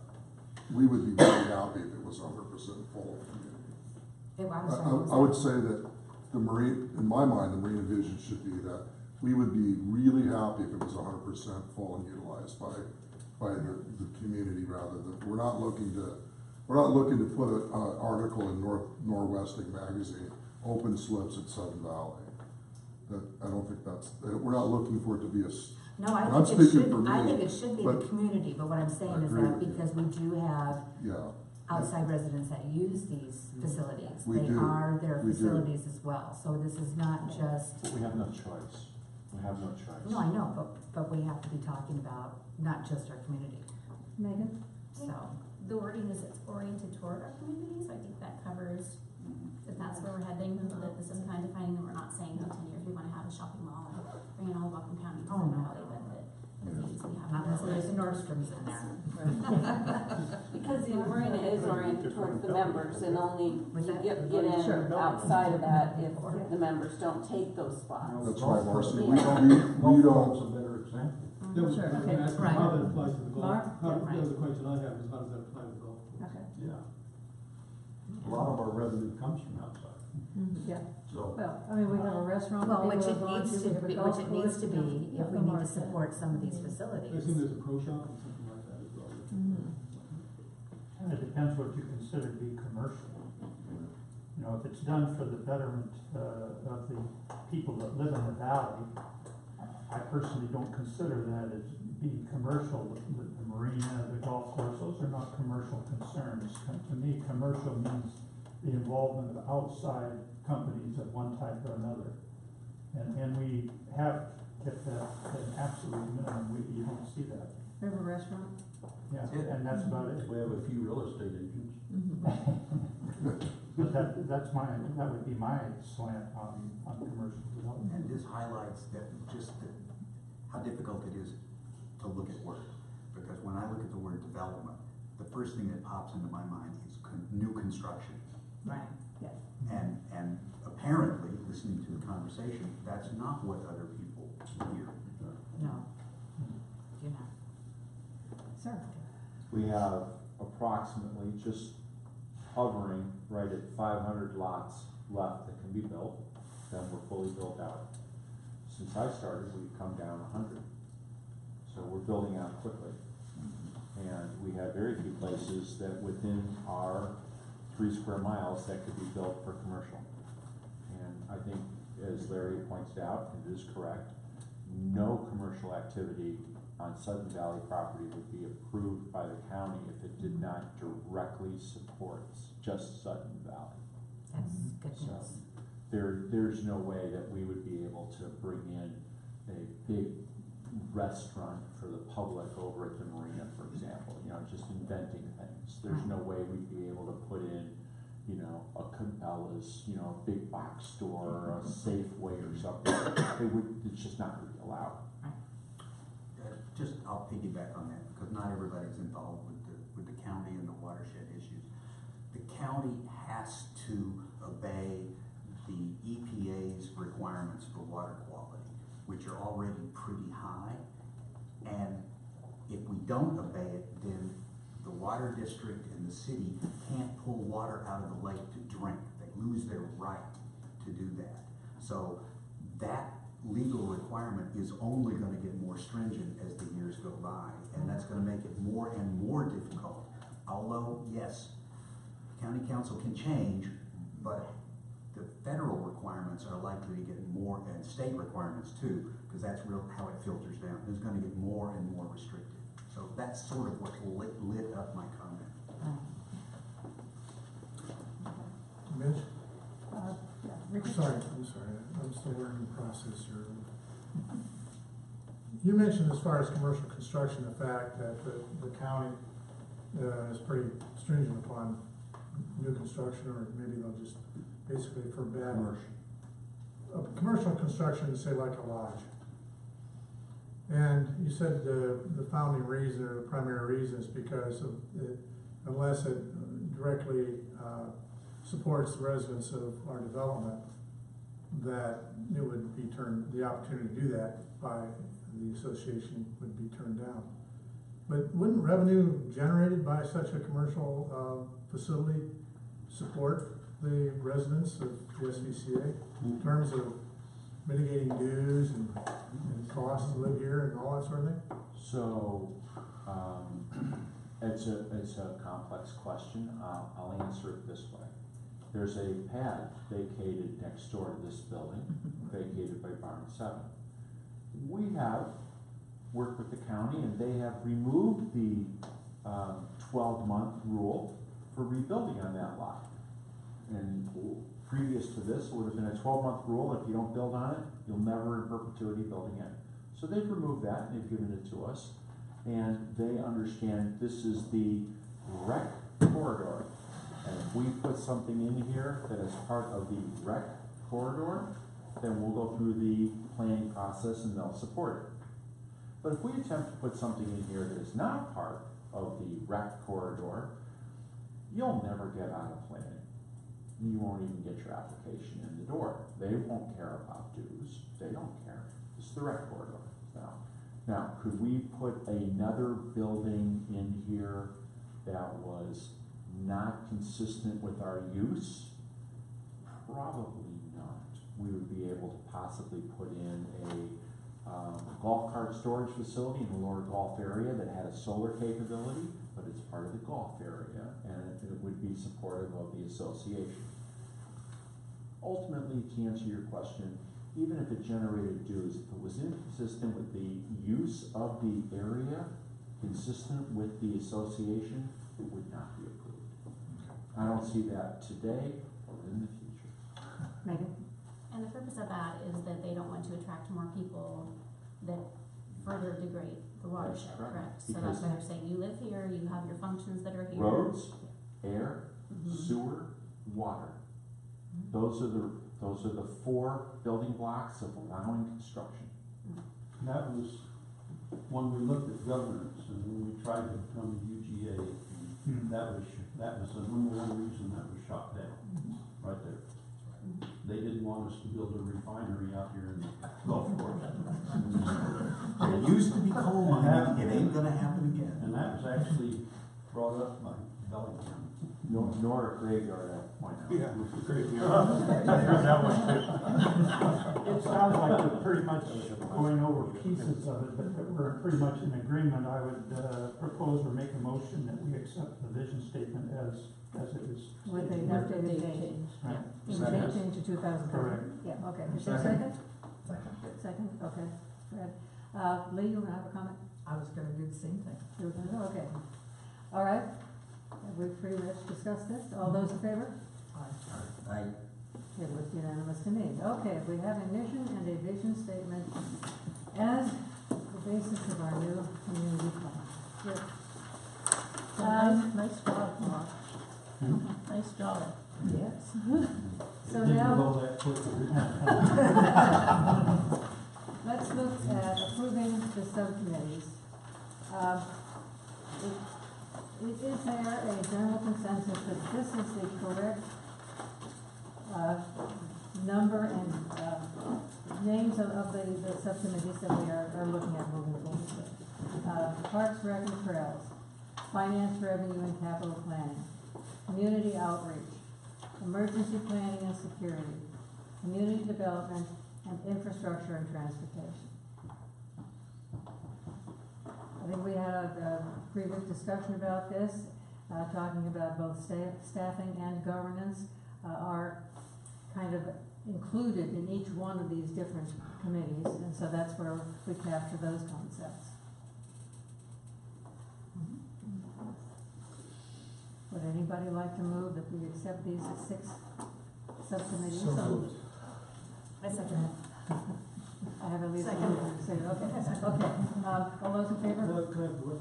we would be very happy if it was 100% full. I'm sorry, what was I would that? say that the marine, in my mind, the Marina vision should be that we would be really happy if it was 100% full and utilized by the community rather than, we're not looking to put an article in Norwesting magazine, open slips at Sudden Valley. That, I don't think we're not looking for it to be a. No, I and I'm think it speaking should, for me, I think it should be the but- community, but what I'm saying is agree that with you. because we do have Yeah. outside residents that use these facilities, We they do. are their We do. facilities as well, so this is not just, But we have no choice. We have no choice. no, I know, but we have to be talking about not just our community, Megan? so. The wording is it's oriented toward our community, so I think that covers, if that's where we're heading, that this is kind of defining that we're not saying in 10 years we wanna have a shopping mall, bringing all of Whatcom County to Oh, Sun no. Valley, but that it means we have. Not necessarily the Nordstroms in there. Because the marina is oriented towards the members and only Was you that- get in Sure. outside of that if the members don't take those spots. That's right, Marcy. Yeah. We Golf don't, club's a better example. That was, Sure, I was okay. asking Right. how that applies to the golf. Mark? That Right. was the question I had, was how does that apply to the golf? Okay. Yeah. A lot of our revenue comes from outside, Yeah, so. well, I mean, we have a restaurant. Well, that which people it have gone needs we to have a be, golf which it needs course, to you know, be if yeah, we the need to market. support some of these I assume facilities. there's a pro shop and something like that as well. And it depends what you consider to be commercial. You know, if it's done for the betterment, of the people that live in the valley, I personally don't consider that as being commercial. The marina, the golf course, those are not commercial concerns. To me, commercial means the involvement of outside companies of one type or another. And we have kept that at an absolute minimum. You don't see that. We have a restaurant. Yeah, and that's about it. We have a few real estate agents. But that would be my slant on commercial development. And this highlights how difficult it is to look at work. Because when I look at the word development, the first thing that pops into my mind is new construction. Right. Yeah. And apparently, listening to the conversation, that's not what other people hear. No. You're not. Sir? We have approximately just hovering right at 500 lots left that can be built, then we're fully built out. Since I started, we've come down 100. So we're building out quickly. And we have very few places that within our 3 square miles that could be built for commercial. And I think, as Larry points out, and it is correct, no commercial activity on Sudden Valley property would be approved by the county if it did not directly support just Sudden Valley. That's good So news. there's no way that we would be able to bring in a big restaurant for the public over at the marina, for example, you know, just inventing things. There's no way we'd be able to put in, you know, a Cabela's, you know, a big box store, or a Safeway or something. It's just not gonna be allowed. I'll piggyback on that, because not everybody's involved with the county and the watershed issues. The county has to obey the EPA's requirements for water quality, which are already pretty high. And if we don't obey it, then the water district and the city can't pull water out of the lake to drink. They lose their right to do that. So that legal requirement is only going to get more stringent as the years go by, and that's going to make it more and more difficult. Although, yes, county council can change, but the federal requirements are likely to get more, and state requirements too, because that's how it filters down. It's going to get more and more restricted. So that's sort of what lit up my comment. Mitch? Yeah, Richard? I'm sorry, I'm still learning the process here. You mentioned as far as commercial construction, the fact that the county is pretty stringent upon new construction, or maybe they'll just basically forbid. commercial construction, say like a lodge. And you said the founding reason or the primary reason is because of it, unless it directly supports the residents of our development, that it would be the opportunity to do that by the association would be turned down. But wouldn't revenue generated by such a commercial facility support the residents of the SVCA in terms of mitigating dues and costs to live here and all that sort of thing? So, it's a complex question. I'll answer it this way. There's a pad vacated next door to this building, vacated by Barn 7. We have worked with the county and they have removed the 12-month rule for rebuilding on that lot. And previous to this, it would have been a 12-month rule. If you don't build on it, you'll never in perpetuity building it. So they've removed that and they've given it to us. And they understand this is the rec corridor. And if we put something in here that is part of the rec corridor, then we'll go through the planning process and they'll support it. But if we attempt to put something in here that is not part of the rec corridor, you'll never get out of planning. You won't even get your application in the door. They won't care about dues. They don't care. It's the rec corridor. Now, could we put another building in here that was not consistent with our use? Probably not. We would be able to possibly put in a golf cart storage facility in the lower golf area that had a solar capability, but it's part of the golf area and it would be supportive of the association. Ultimately, to answer your question, even if it generated dues, if it was inconsistent with the use of the area, consistent with the association, it would not be approved. I don't see that today or in the future. Megan? And the purpose of that is that they don't want to attract more people that further degrade the watershed, correct? So that's why they're saying, you live here, you have your functions that are here. Roads, air, sewer, water. Those are the 4 building blocks of allowing construction. That was, when we looked at governance and when we tried to become UGA, that was the #1 reason that was shot down, right there. They didn't want us to build a refinery out here in the Gulf Coast. It used to be coal mining, it ain't gonna happen again. And that was actually brought up by Bellingham. Nor a graveyard at point out. Yeah, That one too. It sounds like we're pretty much going over pieces of it, but we're pretty much in agreement. I would propose or make a motion that we accept the vision statement as it is. With the updated date. Right. It was changed to 2000. Correct. Yeah, okay. Is there a second? Second, okay. Fred. Lee, you have a comment? I was gonna do the same thing. You were gonna, okay. All right. Have we pretty much discussed this? All those in favor? Aye. It looks unanimous to me. Okay, we have a mission and a vision statement as the basis of our new community plan. Good. Nice job, Mark. Nice job. Yes. So Didn't now, go that quickly. let's look at approving the subcommittees. Is there a general consensus that this is the correct number and names of the subcommittees that we are looking at moving forward? Parks, Rec, and Trails, Finance, Revenue, and Capital Planning, Community Outreach, Emergency Planning and Security, Community Development, and Infrastructure and Transportation. I think we had a previous discussion about this, talking about both staffing and governance are kind of included in each one of these different committees, and so that's where we capture those concepts. Would anybody like to move that we accept these 6 subcommittees? So moved. I second it. I have at least one to say, okay, okay, all those in favor? Well, can I have a word?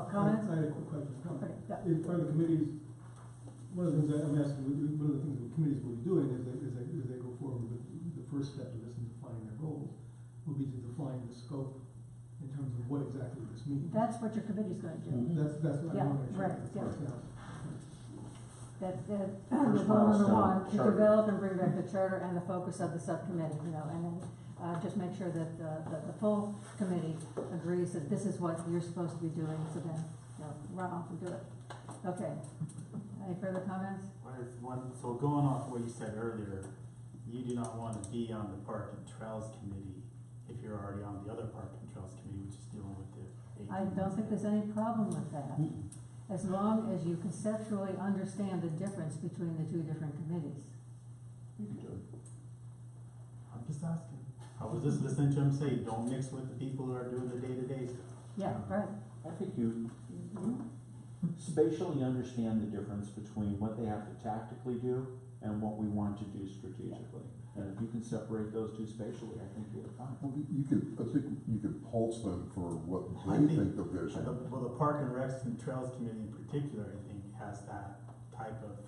Comments? I had a quick question. Okay, yeah. In part of the committees, one of the things I'm asking, one of the things the committees will be doing is they go forward with the first step of this in defining their goals, will be to define the scope in terms of what exactly this means. That's what your committee's gonna do. That's what I Yeah, want to make sure. right, that's yeah. worked out. That, First goal number milestone, one, to charter. develop and bring back the charter and the focus of the subcommittee, you know, and then, just make sure that, the full committee agrees that this is what you're supposed to be doing, so then, you know, run off and do it. Okay, any further comments? So going off what you said earlier, you do not want to be on the Park and Trails Committee if you're already on the other Park and Trails Committee, which is dealing with the. I don't think there's any problem with that, as long as you conceptually understand the difference between the two different committees. I'm just asking. I was just listening to him say, don't mix with the people who are doing the day-to-day stuff. Yeah, right. I think you spatially understand the difference between what they have to tactically do and what we want to do strategically. And if you can separate those two spatially, I think you're fine. Well, I think you could pulse them for what I they think the vision. Well, the Park and Recs and Trails Committee in particular, I think, has that type of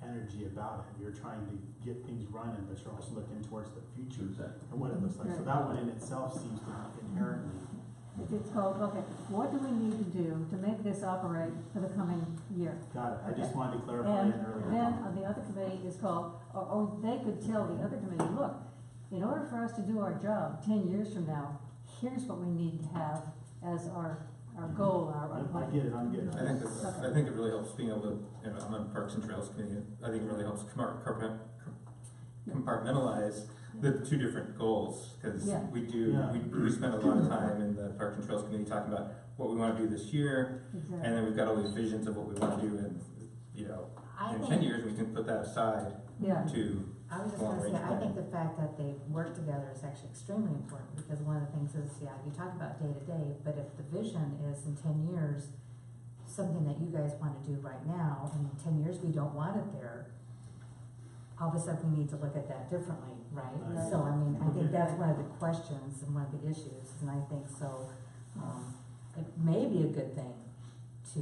energy about it. You're trying to get things running, but you're also looking towards the future and what it looks like. So that one in itself seems to inherently. It's called, okay, what do we need to do to make this operate for the coming year? Got it. I just Okay. wanted to clarify And it earlier. then the other committee is called, or they could tell the other committee, look, in order for us to do our job 10 years from now, here's what we need to have as our goal, our I plan. get it, I'm getting it. I think it really helps being able to, you know, I'm on Parks and Trails Committee, I think it really helps compartmentalize the two different goals, because Yeah. we do, Yeah. we spend a lot of time in the Parks and Trails Committee talking about what we wanna do this year, Exactly. and then we've got all these visions of what we wanna do in, you know, in 10 years, we can put that aside Yeah. to I was just gonna say, I think the fact that they work together is actually extremely important, because one of the things is, yeah, you talk about day to day, but if the vision is in 10 years, something that you guys wanna do right now, and in 10 years we don't want it there, all of a sudden we need to look at that differently, right? Right. So, I mean, I think that's one of the questions and one of the issues, and I think so, it may be a good thing to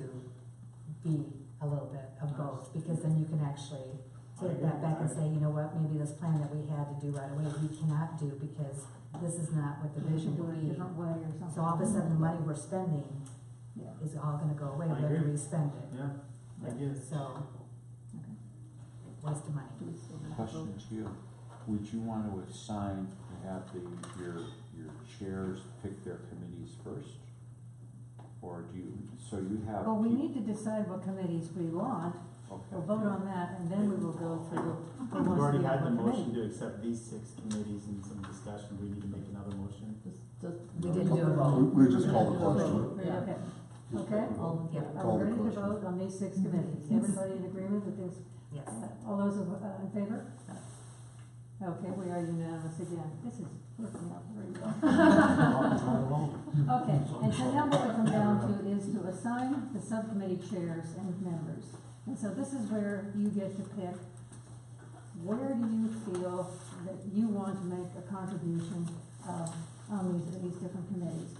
be a little bit of both, because then you can actually take that back and say, you know what, maybe this plan that we had to do right away, we cannot do because this is not what the vision Do will it a be. different way or something. So all of a sudden, the money we're spending Yeah. is all gonna go away, I we have to agree. re-spend it. Yeah, I get it. So, waste of money. Question to you, would you want to assign, to have your chairs pick their committees first? Or do you, so you have. Well, we need to decide what committees we want, Okay. we'll vote on that, and then we will go through who We've wants to already be on had the what motion committee. to accept these 6 committees and some discussion. We need to make another motion. We didn't do a vote. We just called the question. Yeah, okay, okay, Yeah. are Call we the ready to question. vote on these 6 committees? Yes. Everybody in agreement with this? Yes. All those in favor? Okay, we are unanimous again. This is working out very well. Okay, and so now what we come down to is to assign the subcommittee chairs and members. And so this is where you get to pick, where do you feel that you want to make a contribution on these different committees?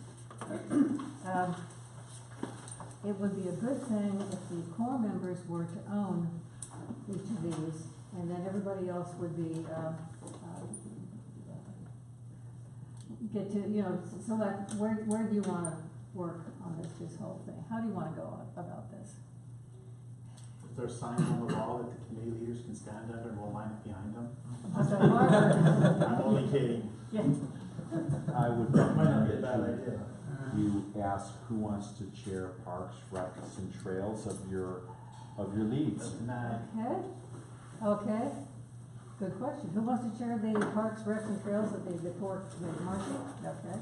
It would be a good thing if the core members were to own each of these, and then everybody else would be, get to, you know, select, where do you wanna work on this whole thing? How do you wanna go about this? Is there signs on the wall that the committee leaders can stand under and we'll line up behind them? So Barbara- I'm only kidding. Yeah. I would That might not be a recommend bad that idea. you ask who wants to chair Parks, Recs, and Trails of your leads. Okay, okay, good question. Who wants to chair the Parks, Recs, and Trails of the core committee? Marcy? Okay.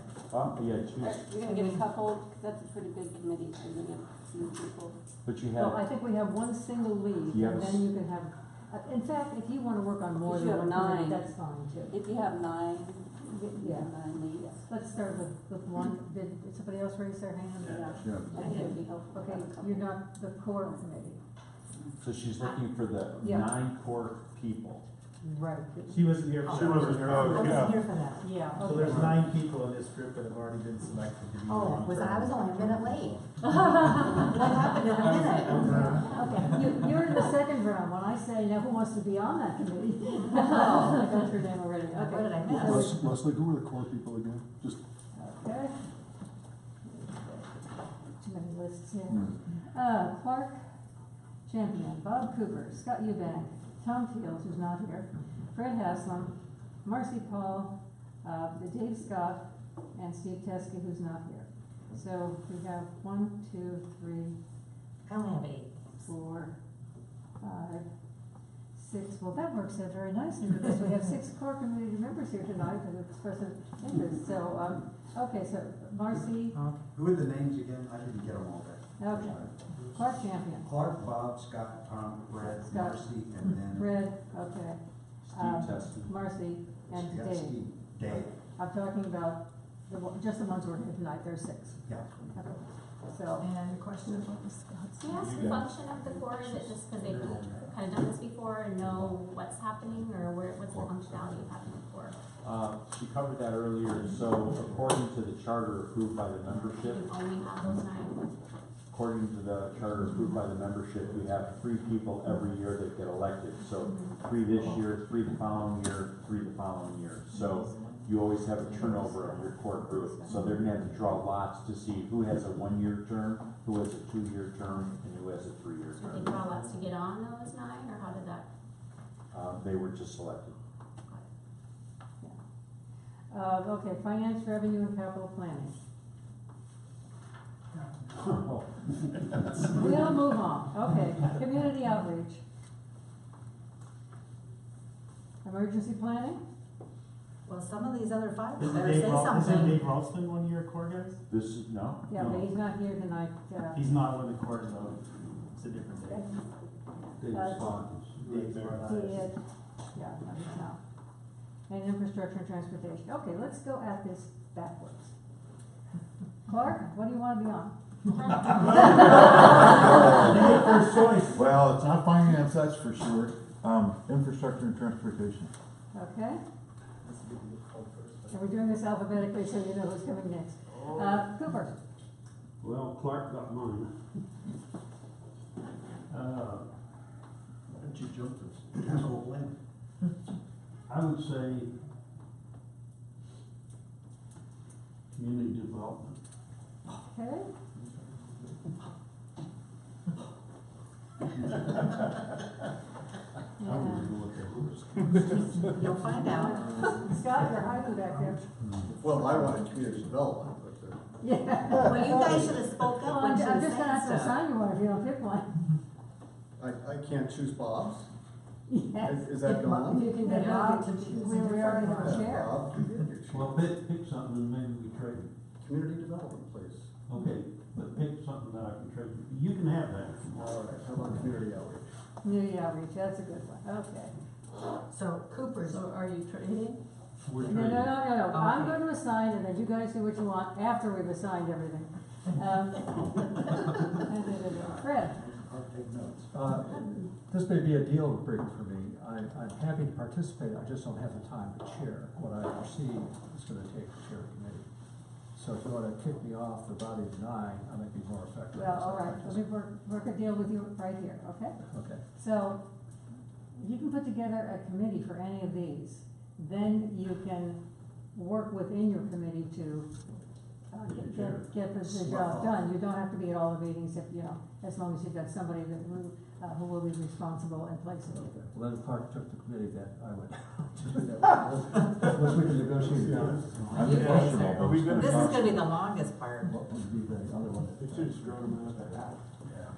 Yeah, choose, You're gonna get a couple, 'cause that's a pretty big committee, so you're gonna get a few people. but you Well, I have, think we have one single lead, Yes. and then you can have, in fact, if you wanna work on more If than you have one committee, 9. that's fine too. If you have 9, you Yeah. have 9 leads. Let's start with one. Did somebody else raise their hand? Yeah. I think it'd be helpful. to Okay, have a couple. you're not the core committee. so she's looking for the Yeah. 9 core people. Right. She wasn't here for that. I wasn't Yeah. here for that. Yeah. So there's 9 people in this group that have already been selected to be. Oh, on was for- I was only a minute late. What happened in a minute? Okay, you're in the second round, when I say, now who wants to be on that committee? Oh. I got your name already, okay. What did I miss? Leslie, who are the core people again? Just, Okay. Too many lists here. Clark Champion, Bob Cooper, Scott Eubank, Tom Fields, who's not here, Fred Haslam, Marcy Paul, Dave Scott, and Steve Teske, who's not here. So we have 1, 2, 3, I only have 8. 4, 5, 6. Well, that works out very nicely because we have 6 core community members here tonight that have expressed interest. So, okay, so Marcy, Who are the names again? I didn't get them all there. okay, Clark Champion, Clark, Bob, Scott, Tom, Fred, Scott. Marcy, and then. Fred, okay, Steve Teske. Marcy, and Yeah, Dave. Steve. Dave. I'm talking about just the ones who are here tonight, there's 6. Yeah. Okay. So, And a question about the Scots. Can you ask the function of the core? Is it just because they've kind of done this before and know what's happening, or what's the functionality of having a core? She covered that earlier, so according to the charter approved by the membership, You only have those 9. according to the charter approved by the membership, we have 3 people every year that get elected. So 3 this year, 3 the following year, 3 the following year. So you always have a turnover of your core group. So they're gonna have to draw lots to see who has a 1-year term, who has a 2-year term, and who has a 3-year Did they term. draw lots to get on those 9, or how did that? They were just selected. okay, finance, revenue, and capital planning. We'll move on, okay, community outreach. Emergency planning? Well, some of these other 5 Isn't better say Isn't something. Dave Ralston one of your core guys? This is, no? Yeah, but he's not here tonight, He's not one of the cores though. It's a different Dave. Dave Spons. Dave's he our is, yeah, no, he's not. And infrastructure and transportation, okay, let's go at this backwards. Clark, what do you wanna be on? First choice. Well, it's not finance, that's for sure. Infrastructure and transportation. Okay, and we're doing this alphabetically so you know who's coming next. Cooper, Well, Clark got mine. why don't you jump this? I would say community development. okay, I don't even know what that is. You'll find out. Scott, you're hiding back there. Well, I wanted community development, but, Yeah. Well, you guys should have spoke Well, up when she I'm was just gonna have to saying stuff. assign you one if you don't pick one. I can't choose Bob's. Yes. Is that gone? If you can get Yeah, Bob, you get to choose we already have a chair. Bob, you get your Well, pick something and maybe we trade. community development, please. Okay, but pick something that I can trade. You can have that. All right, how about community outreach? Community outreach, that's a good one, okay. So Cooper's, are you trading? We're No, trading. I'm going to assign, and then you guys do what you want after we've assigned everything. Fred, I'll take notes. This may be a deal breaker for me. I'm happy to participate, I just don't have the time to chair what I perceive is gonna take to chair a committee. So if you wanna kick me off for body of 9, I might be more effective. well, all right, let me work a deal with you right here, okay? Okay. So, if you can put together a committee for any of these, then you can work within your committee to get the job done. You don't have to be at all the meetings if, as long as you've got somebody who will be responsible and flexible. Well, then Clark took the committee that I would. Unless we can negotiate that. I'm questionable. This is gonna be the longest part. What would be the other one? They should have thrown them out there.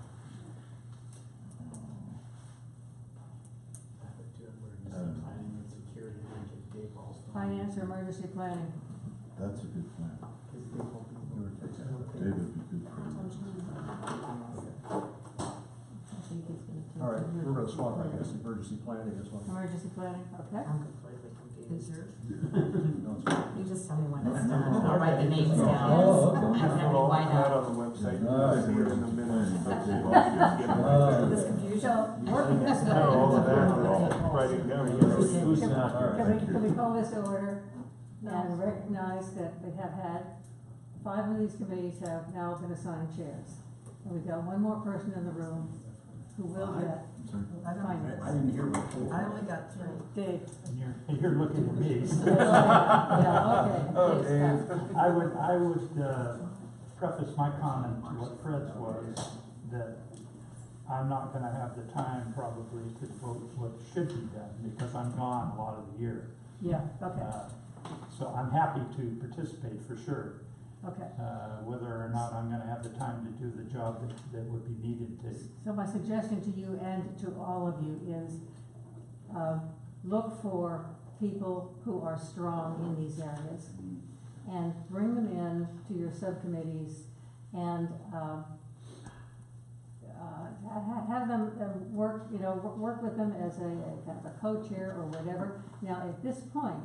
Planning and security, I think it's Dave Ralston. Finance or emergency planning? That's a good plan. David would be good for you. All right, we're gonna swap, I guess, emergency planning as well. Emergency planning, okay? I'm completely confused. Is yours? You just tell me when it's done, I'll write the names down. Oh, okay. I have to white out. on the website. Nice. See it in the minutes. This confusion. So, working this way. No, all of that, writing down. Who's not here? Can we call this to order and recognize that we have had 5 of these committees have now been assigned chairs. And we've got one more person in the room who will get finance. I didn't hear what. I only got 3. Dave. And you're looking at me. Yeah, okay. Oh, Dave. I would preface my comment to what Fred's was, that I'm not gonna have the time probably to devote what should be done, because I'm gone a lot of the year. Yeah, okay, So I'm happy to participate for sure. okay. Whether or not I'm gonna have the time to do the job that would be needed to. So my suggestion to you and to all of you is, look for people who are strong in these areas and bring them in to your subcommittees and, have them work, work with them as a kind of a co-chair or whatever. Now, at this point,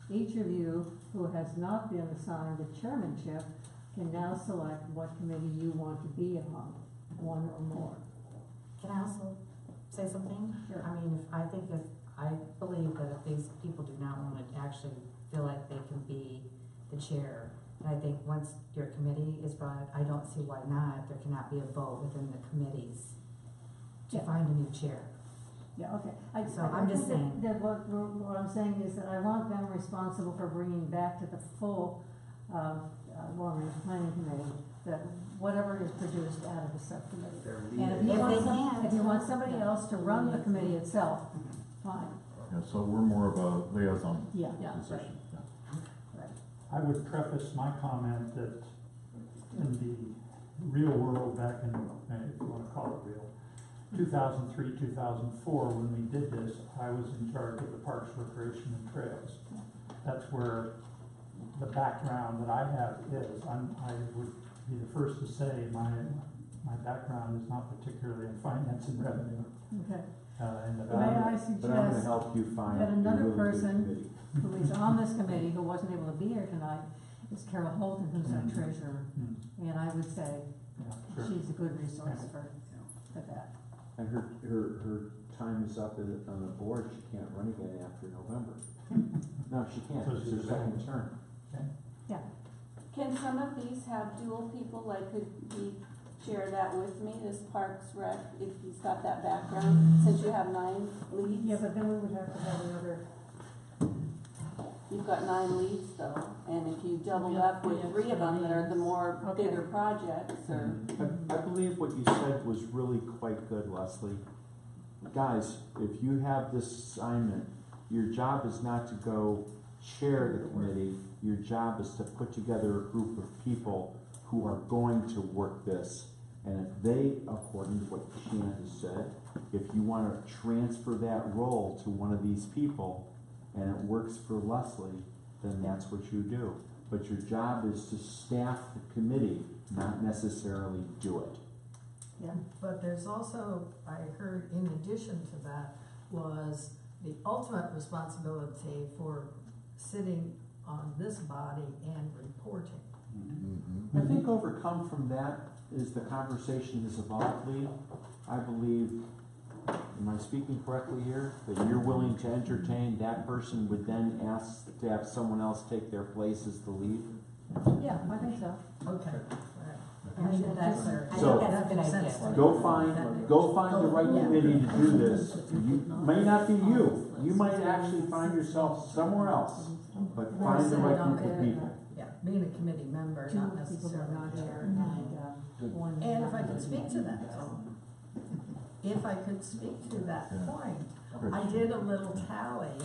each of you who has not been assigned the chairmanship can now select what committee you want to be among, one or more. Can I also say something? Sure. I mean, I believe that if these people do not want to actually feel like they can be the chair, and I think once your committee is brought, I don't see why not, there cannot be a vote within the committees to find a new chair. Yeah, okay. So I'm just think saying. That what I'm saying is that I want them responsible for bringing back to the full, long-range planning committee, that whatever is produced out of the subcommittee. And if you want somebody else to run the committee itself, fine. Yeah, so we're more of a liaison Yeah, position. Yeah. I would preface my comment that in the real world back in, if you want to call it real, 2003, 2004, when we did this, I was in charge of the Parks, Recreation, and Trails. That's where the background that I have is. I would be the first to say my background is not particularly in finance and revenue. Okay. And the May I suggest But I'm gonna help you find that a another really good person committee. who is on this committee, who wasn't able to be here tonight, is Carol Holton, who's our treasurer. And I would say she's a good resource for that. And her time is up on the board, she can't run again after November. No, she can't, So it's she's her second term. Yeah. Can some of these have dual people, like could he share that with me, this Parks Rec, if he's got that background, since you have 9 leads? Yeah, but then we would have to have another. You've got 9 leads though, and if you doubled up with 3 of them that are the more bigger projects, or. I believe what you said was really quite good, Leslie. Guys, if you have this assignment, your job is not to go chair the committee, your job is to put together a group of people who are going to work this. And if they, according to what Shannon has said, if you want to transfer that role to one of these people, and it works for Leslie, then that's what you do. But your job is to staff the committee, not necessarily do it. Yeah, but there's also, I heard in addition to that, was the ultimate responsibility for sitting on this body and reporting. I think overcome from that is the conversation has evolved, Lee. I believe, am I speaking correctly here? That you're willing to entertain, that person would then ask to have someone else take their place as the lead? Yeah, I think so. Okay. I think that's a So, good idea. Go find the right committee to do this. You, may not be you. You might actually find yourself somewhere else, but find the right group of people. Yeah, being a committee member, Two not people that are not necessarily. here, and one. And if I could speak to that, if I could speak to that point, I did a little tally,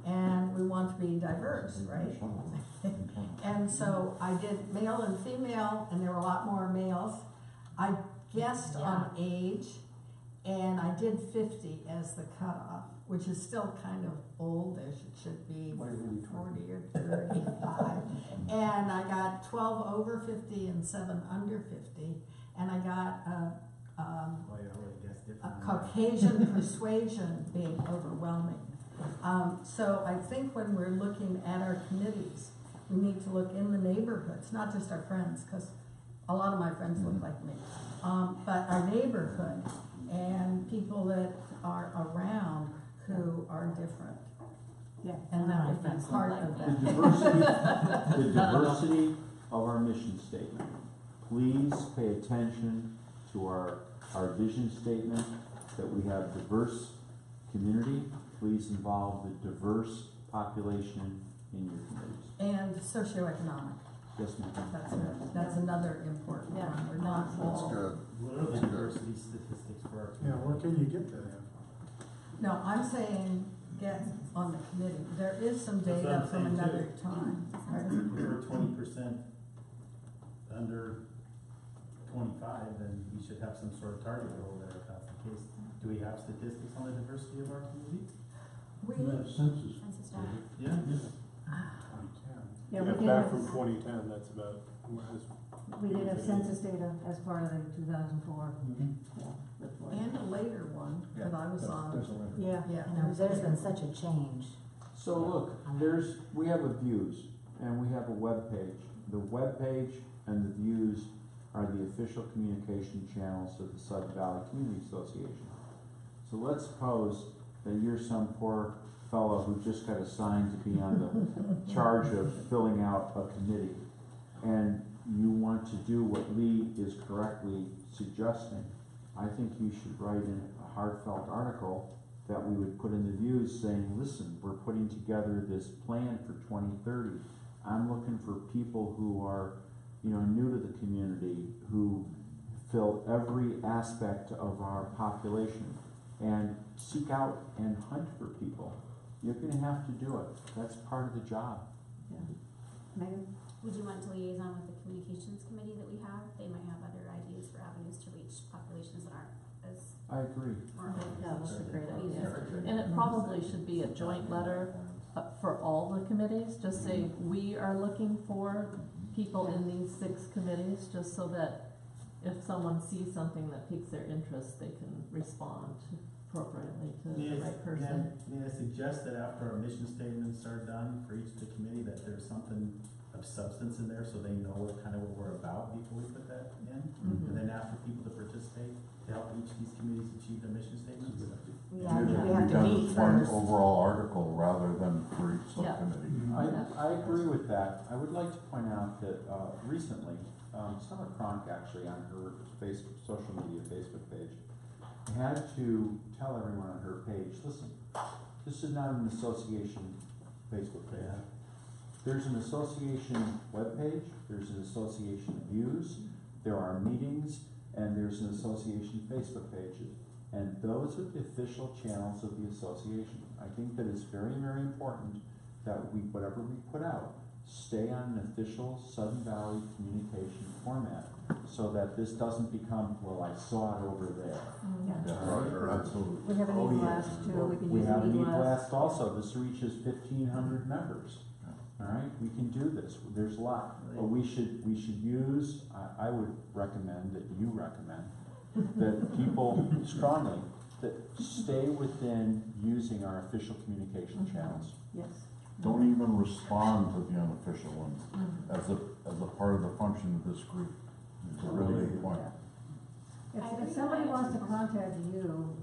and we want to be diverse, right? And so I did male and female, and there were a lot more males. I guessed on age, and I did 50 as the cutoff, which is still kind of oldish. It should be 40 or 35. And I got 12 over 50 and 7 under 50, and I got a Caucasian persuasion being overwhelming. So I think when we're looking at our committees, we need to look in the neighborhoods, not just our friends, because a lot of my friends look like me. But our neighborhood and people that are around who are different. Yeah. And that would be part of The that. diversity of our mission statement. Please pay attention to our vision statement, that we have diverse community. Please involve the diverse population in your communities. And socioeconomic, Yes, ma'am. that's another important one, we're not That's all. good. What are the That's good. diversity statistics for our Yeah, where can you get that info? No, I'm saying get on the committee, there is some That's what data I'm from saying, another too. time. If we're 20% under 25, then we should have some sort of target goal there if that's the case. Do we have statistics on the diversity of our community? We, census. Census data. Yeah. Yeah, we Yeah, did back have- from 2010, that's about, We did have census data as part of the 2004. report. and a later one that I was on. Yeah. Yeah. You know, there's been such a change. So look, we have a views and we have a web page. The web page and the views are the official communication channels of the Sudden Valley Community Association. So let's suppose that you're some poor fellow who just got assigned to be on the charge of filling out a committee, and you want to do what Lee is correctly suggesting. I think you should write in a heartfelt article that we would put in the views saying, listen, we're putting together this plan for 2030. I'm looking for people who are, new to the community, who fill every aspect of our population, and seek out and hunt for people. You're gonna have to do it. That's part of the job. Megan? Would you want to liaison with the communications committee that we have? They might have other ideas for avenues to reach populations that aren't as. I agree. Yeah, that's a great idea. And it probably should be a joint letter for all the committees, just say, we are looking for people in these 6 committees, just so that if someone sees something that piques their interest, they can respond appropriately to the right person. May I suggest that after our mission statements are done for each of the committee, that there's something of substance in there so they know what we're about before we put that in? And then ask for people to participate to help each of these committees achieve their mission statements? Yeah, I think we Maybe have to done meet as one first. overall article rather than for each Yeah. subcommittee. I agree with that. I would like to point out that recently, Summer Cronk actually on her social media Facebook page had to tell everyone on her page, listen, this is not an association Facebook page. There's an association webpage, there's an association views, there are meetings, and there's an association Facebook pages. And those are the official channels of the association. I think that it's very, very important that whatever we put out, stay on an official Sudden Valley communication format, so that this doesn't become, well, I saw it over there. Yeah, Roger, absolutely. We have an e-blast too, we can We use have an an e-blast. e-blast also, this reaches 1,500 members. All right, we can do this, there's a lot, but we should use, I would recommend that you recommend, that people strongly, that stay within using our official communication channels. Yes. Don't even respond to the unofficial ones as a part of the function of this group. It's a really good point. If somebody wants to contact you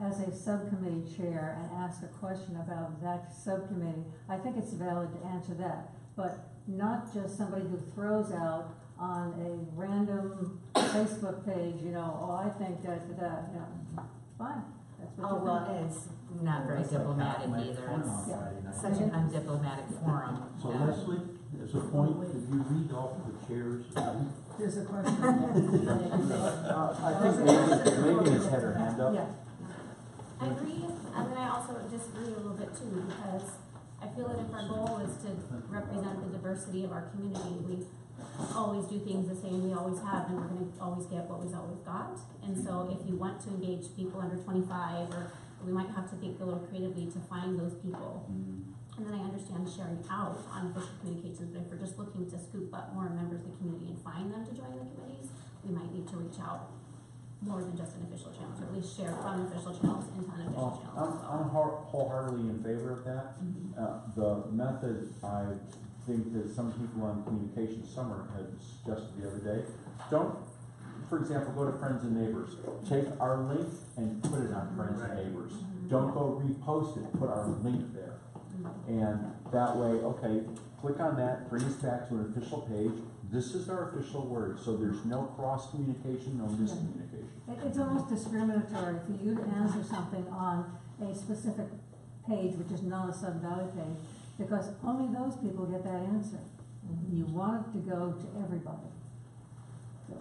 as a subcommittee chair and ask a question about that subcommittee, I think it's valid to answer that, but not just somebody who throws out on a random Facebook page, I think that, fine, that's what Oh, you well, think. it's not very diplomatic either. It's such an undiplomatic forum. So Yeah. Leslie, as a point, could you read off the chairs? There's a question. I think Megan has had her hand up. Yeah. I agree, and then I also disagree a little bit too, because I feel that if our goal is to represent the diversity of our community, we always do things the same we always have, and we're gonna always get what we've always got. And so if you want to engage people under 25, or we might have to think a little creatively to find those people. And then I understand sharing out on official communications, but if we're just looking to scoop up more members of the community and find them to join the committees, we might need to reach out. more than just an official channel, or at least share from official channels into unofficial channels as I'm well. wholeheartedly in favor of that. The method, I think that some people on Communication Summer had suggested the other day, don't, for example, go to Friends and Neighbors. Take our link and put it on Friends and Neighbors. Don't go repost it, put our link there. And that way, okay, click on that, bring us back to an official page. This is our official word, so there's no cross communication, no miscommunication. It's almost discriminatory for you to answer something on a specific page, which is not a Sun Valley page, because only those people get that answer. You want it to go to everybody. So,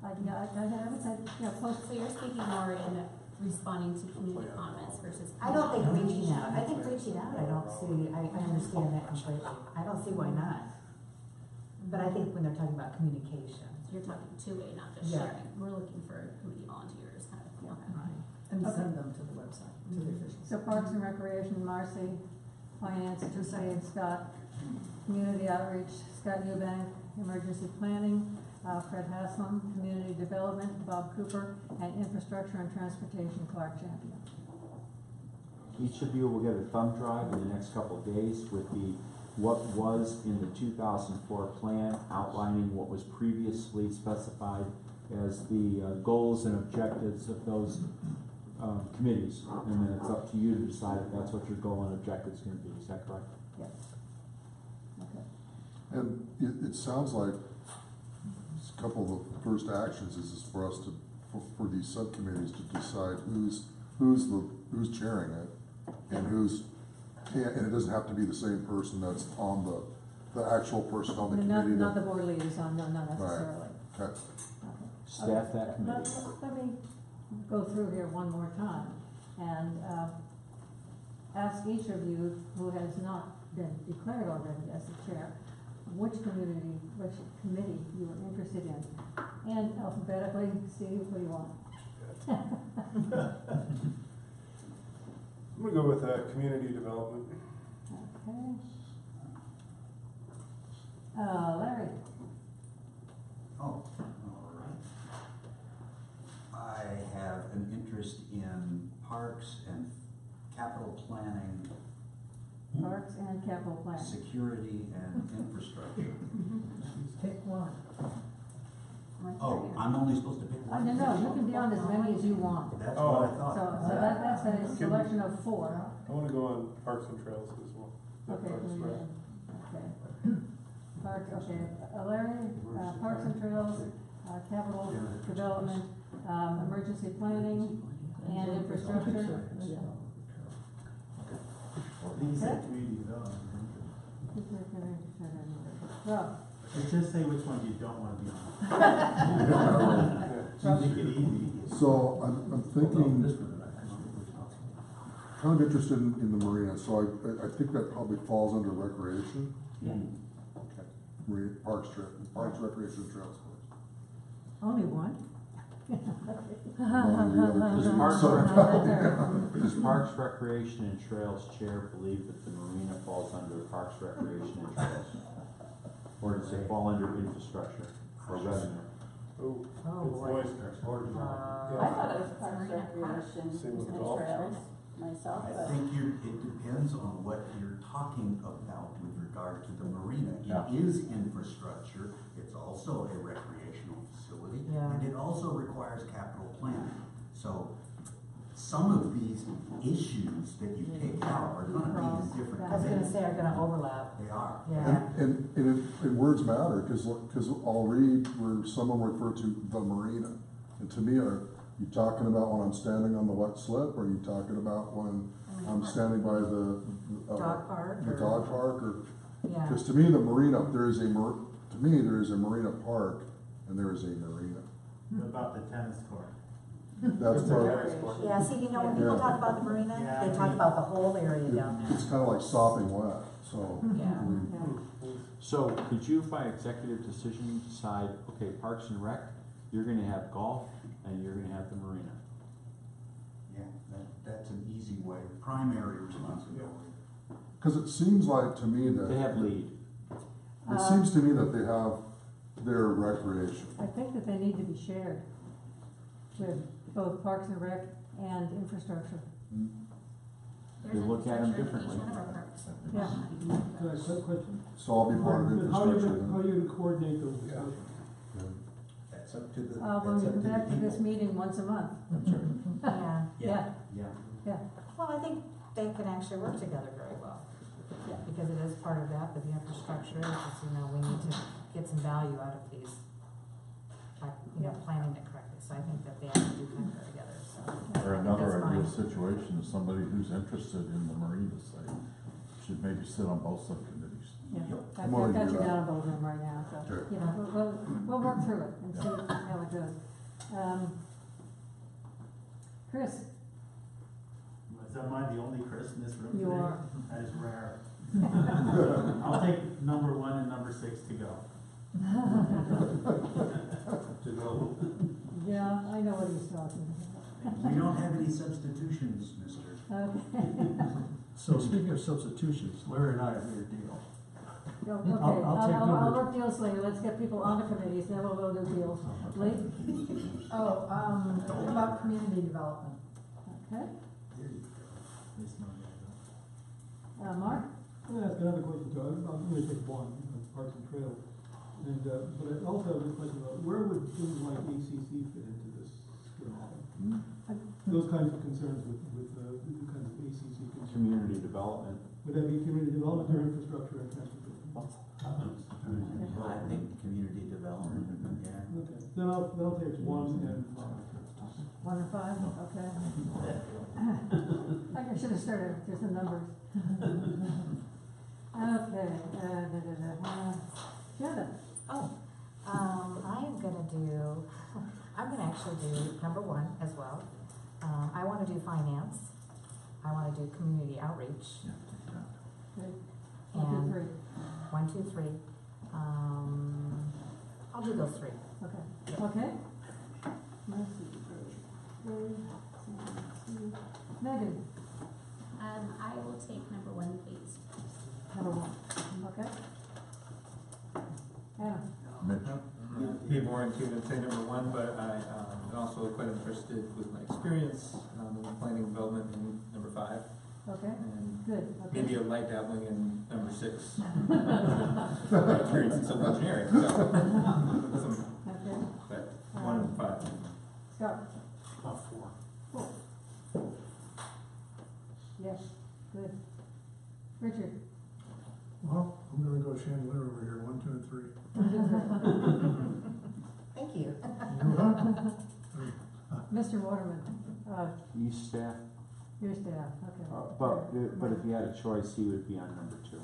I would say, close. So you're speaking more in responding to community comments versus. I don't think reaching out, I think reaching out, I don't see, I understand that completely. I don't see why not. But I think when they're talking about communication. You're talking two-way, not just Yeah. sharing. We're looking for community volunteers kind of thing. And Okay. send them to the website, to the official. So Parks and Recreation, Marcy, Finance, Dave, Scott, Community Outreach, Scott Eubank, Emergency Planning, Fred Haslam, Community Development, Bob Cooper, and Infrastructure and Transportation, Clark Champion. Each of you will get a thumb drive in the next couple of days with what was in the 2004 plan, outlining what was previously specified as the goals and objectives of those committees. And then it's up to you to decide if that's what your goal and objective is going to be. Is that correct? Yes. Okay. And it sounds like a couple of the first actions is for us to, for these subcommittees to decide who's chairing it and and it doesn't have to be the same person that's on the actual person on the committee. Not the board liaison, no, not necessarily. Okay. Okay. Staff that committee. Let me go through here one more time and ask each of you who has not been declared already as the chair, which committee you are interested in. And alphabetically, Steve, what do you want? I'm gonna go with community development. Okay. Larry? Oh, all right. I have an interest in parks and capital planning, Parks and capital planning. security and infrastructure. Pick one. Oh, I'm only supposed to pick one? No, you can be on as many as you want. That's what I thought. So that's a selection of 4. I wanna go on parks and trails as well. Okay, Parks, we right. okay. Parks, okay, Larry, Parks and Trails, capital development, emergency planning, and infrastructure. Okay. Rob? Just say which one you don't want to be on. Make it easy. So I'm thinking, kind of interested in the marina, so I think that probably falls under recreation. Parks, recreation, and trails. Only one? Does Parks, Recreation, and Trails Chair believe that the marina falls under Parks, Recreation, and Trails? Or does it fall under infrastructure or revenue? Oh, Oh, good boy. voice. I thought it was parks, recreation, Same with and golf. trails myself, I but. think it depends on what you're talking about with regard to the marina. Yeah. It is infrastructure, it's also a recreational facility, Yeah. and it also requires capital planning. So some of these issues that you take out are gonna be in different. I was gonna say are gonna overlap. They are. Yeah. And words matter, because I'll read where someone referred to the marina. And to me, are you talking about when I'm standing on the wet slip, or are you talking about when I'm standing by the Dog park the or- dog park, or? Yeah. Because to me, there is a marina park, and there is a marina. What about the tennis court? That's part, Yeah, see, you know, when people talk about the marina, they talk about the whole area down there. it's kind of like sopping wet, so. Yeah. I mean, So could you, by executive decision, decide, okay, Parks and Rec, you're gonna have golf and you're gonna have the marina? Yeah, that's an easy way, primary responsibility. Because it seems like to me that. They have lead. It seems to me that they have their recreation. I think that they need to be shared. with both Parks and Rec and infrastructure. They look at them There's differently. each one of our parks. Yeah. Can I ask a question? So I'll be part of But how are you infrastructure gonna, how are then. you gonna coordinate those discussions? That's up to the, When that's we up come to the back to this people. meeting once a month. Yeah, Yeah, Yeah. yeah. well, I think they can actually work together very well. Yeah. Because it is part of that, but the infrastructure is, just, we need to get some value out of these, like, planning it correctly, so I think that they have to do kind of go together, so. Or another That's ideal fine. situation is somebody who's interested in the marina site should maybe sit on both subcommittees. Yeah, I'm I've willing to got do you that. down on both of them right now, so, Sure. we'll work through it and see how it goes. Chris, Am I the only Chris in this room today? You are. That is rare. I'll take number 1 and number 6 to go. To go. yeah, I know what he's talking We don't have any substitutions, mister. about. Okay. So speaking of substitutions, Larry and I have made a deal. Okay, I'll take I'll number- work deals later, let's get people on the committees, then we'll go do deals. Lee? Oh, about community development. Okay, There you go. Miss Monday. Mark? I'm gonna ask another question too, I'm gonna take one, Parks and Trails. And, but I also have a question about, where would things like ACC fit into this? Those kinds of concerns with the kinds of ACC concerns. Community development. Would that be community development or infrastructure and transportation? I think community development, yeah. Okay, then I'll take 1 and 5. 1 and 5, okay. Like I should have started with just the numbers. Okay, Shannon? Oh, I'm gonna actually do number 1 as well. I wanna do finance, I wanna do community outreach, Good. and 1, 2, 3. 1, 2, 3. I'll do those 3. Okay, okay. Megan, I will take number 1, please. number 1, okay? Adam? Mitch? Be more inclined to say number 1, but I am also quite interested with my experience in planning development in number 5. Okay, And good, okay. maybe a light dabbling in number 6. My experience in civil engineering, so Okay, but 1 and 5. Scott? 4. 4. Yes, good. Richard? Well, I'm gonna go chandelier over here, 1, 2, and 3. Thank you. Mr. Waterman, East staff, your staff, okay. but if he had a choice, he would be on number 2.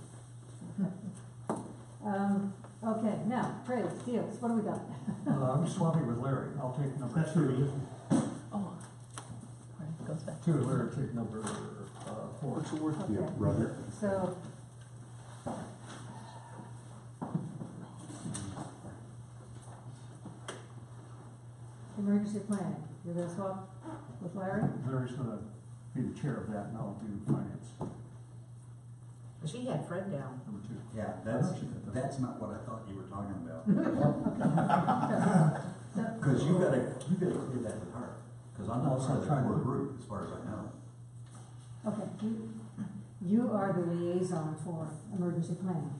Okay, now, trades, deals, what do we got? I'm swapping with Larry, I'll take number That's 2. for me. Oh. Right, goes back. 2, Larry, take number 4. What's it worth to you, Okay. brother? So, emergency planning, you're gonna swap with Larry? Larry's gonna be the chair of that, and I'll do finance, She had Fred down. number 2. Yeah, that's not what I thought you were talking about. So, Cause you gotta clear that with her, cause I'm not Also part of the trying to- core group, as far as I know. okay, you are the liaison for emergency planning,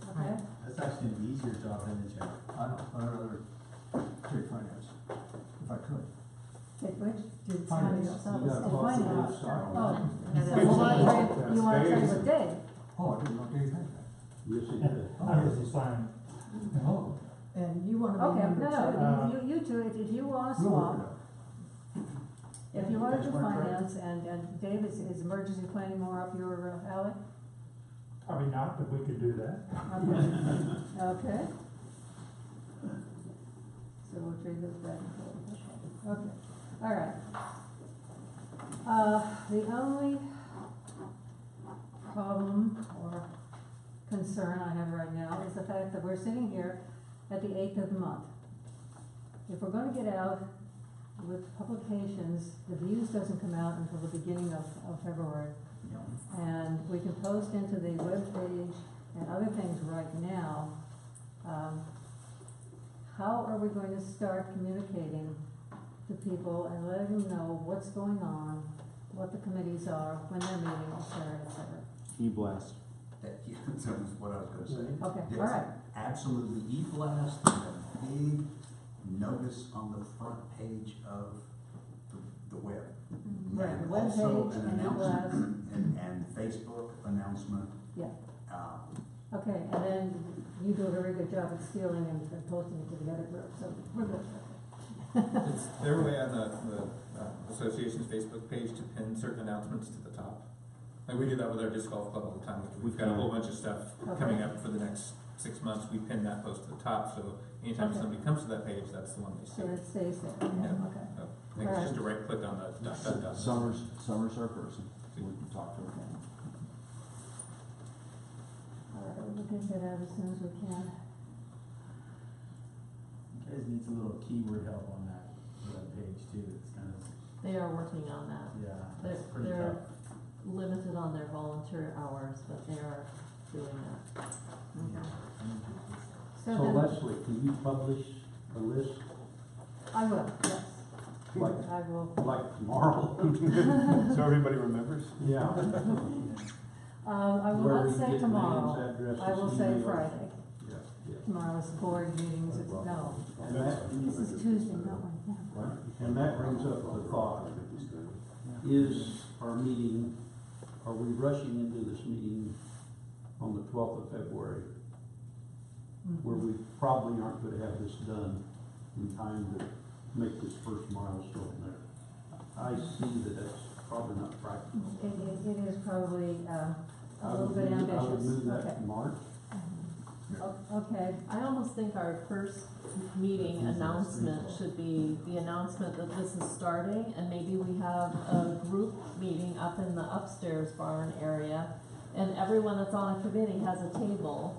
okay? That's actually an easier job than the chair. I know, I'd rather take finance, if I could. Take which? Do Finance. somebody else. You gotta Oh, call for finance. this, sorry. Oh, Yeah, so that's you wanna Dave. trade, you wanna trade with Dave? Oh, I didn't know Dave had that. Yes, he did. I was assigned. Oh. And you wanna be Okay, number 2. no, you two, if you wanna We'll work swap, it out. if you wanna do That's my finance, and Dave, is emergency planning more up your alley? Probably not, but we could do that. Okay. Okay. So we'll trade those back and forth, okay, all right. The only problem or concern I have right now is the fact that we're sitting here at the 8th of the month. If we're gonna get out with publications, the Views doesn't come out until the beginning of February. And we can post into the webpage and other things right now. How are we going to start communicating to people and letting them know what's going on, what the committees are, when they're meeting, et cetera, et cetera. E-blast. That, that's what I was gonna say. Okay, Yes, all right. Absolutely, e-blast, and a big notice on the front page of the web. Right, And the web also page an and announcement, and Facebook announcement. Yeah. Um, Okay, and then you do a very good job of stealing and posting it to the other group, so we're good. Is there a way on the association's Facebook page to pin certain announcements to the top? Like we do that with our disc golf club all the time. We've got a whole bunch of stuff coming up for the next 6 months. We pin that post to the top, so anytime somebody comes to that page, that's the one they see. So it stays there, yeah, okay. So I think it's just a right click on the dot. Summer's our person, so we can talk to her. All right, we'll get that out as soon as we can. You guys need some little keyword help on that web page too, it's kind of, They are working on that. yeah, it's pretty They're tough. limited on their volunteer hours, but they are doing that. Okay. So then- Leslie, can you publish a list I will, yes. like, I will. like tomorrow? So everybody remembers? Yeah. I will Where not we say get tomorrow, names, addresses, I will say emails. Friday. Yeah, yeah. Tomorrow's board meetings, it's, no, And that, this is Tuesday, not Wednesday. and that brings up the thought, is our meeting, are we rushing into this meeting on the 12th of February? Where we probably aren't gonna have this done in time to make this first milestone there. I see that that's probably not practical. It is probably, a I little would bit move- ambitious. I would move that Okay. to March. Okay, I almost think our first meeting announcement should be the announcement that this is starting, and maybe we have a group meeting up in the upstairs barn area, and everyone that's on a committee has a table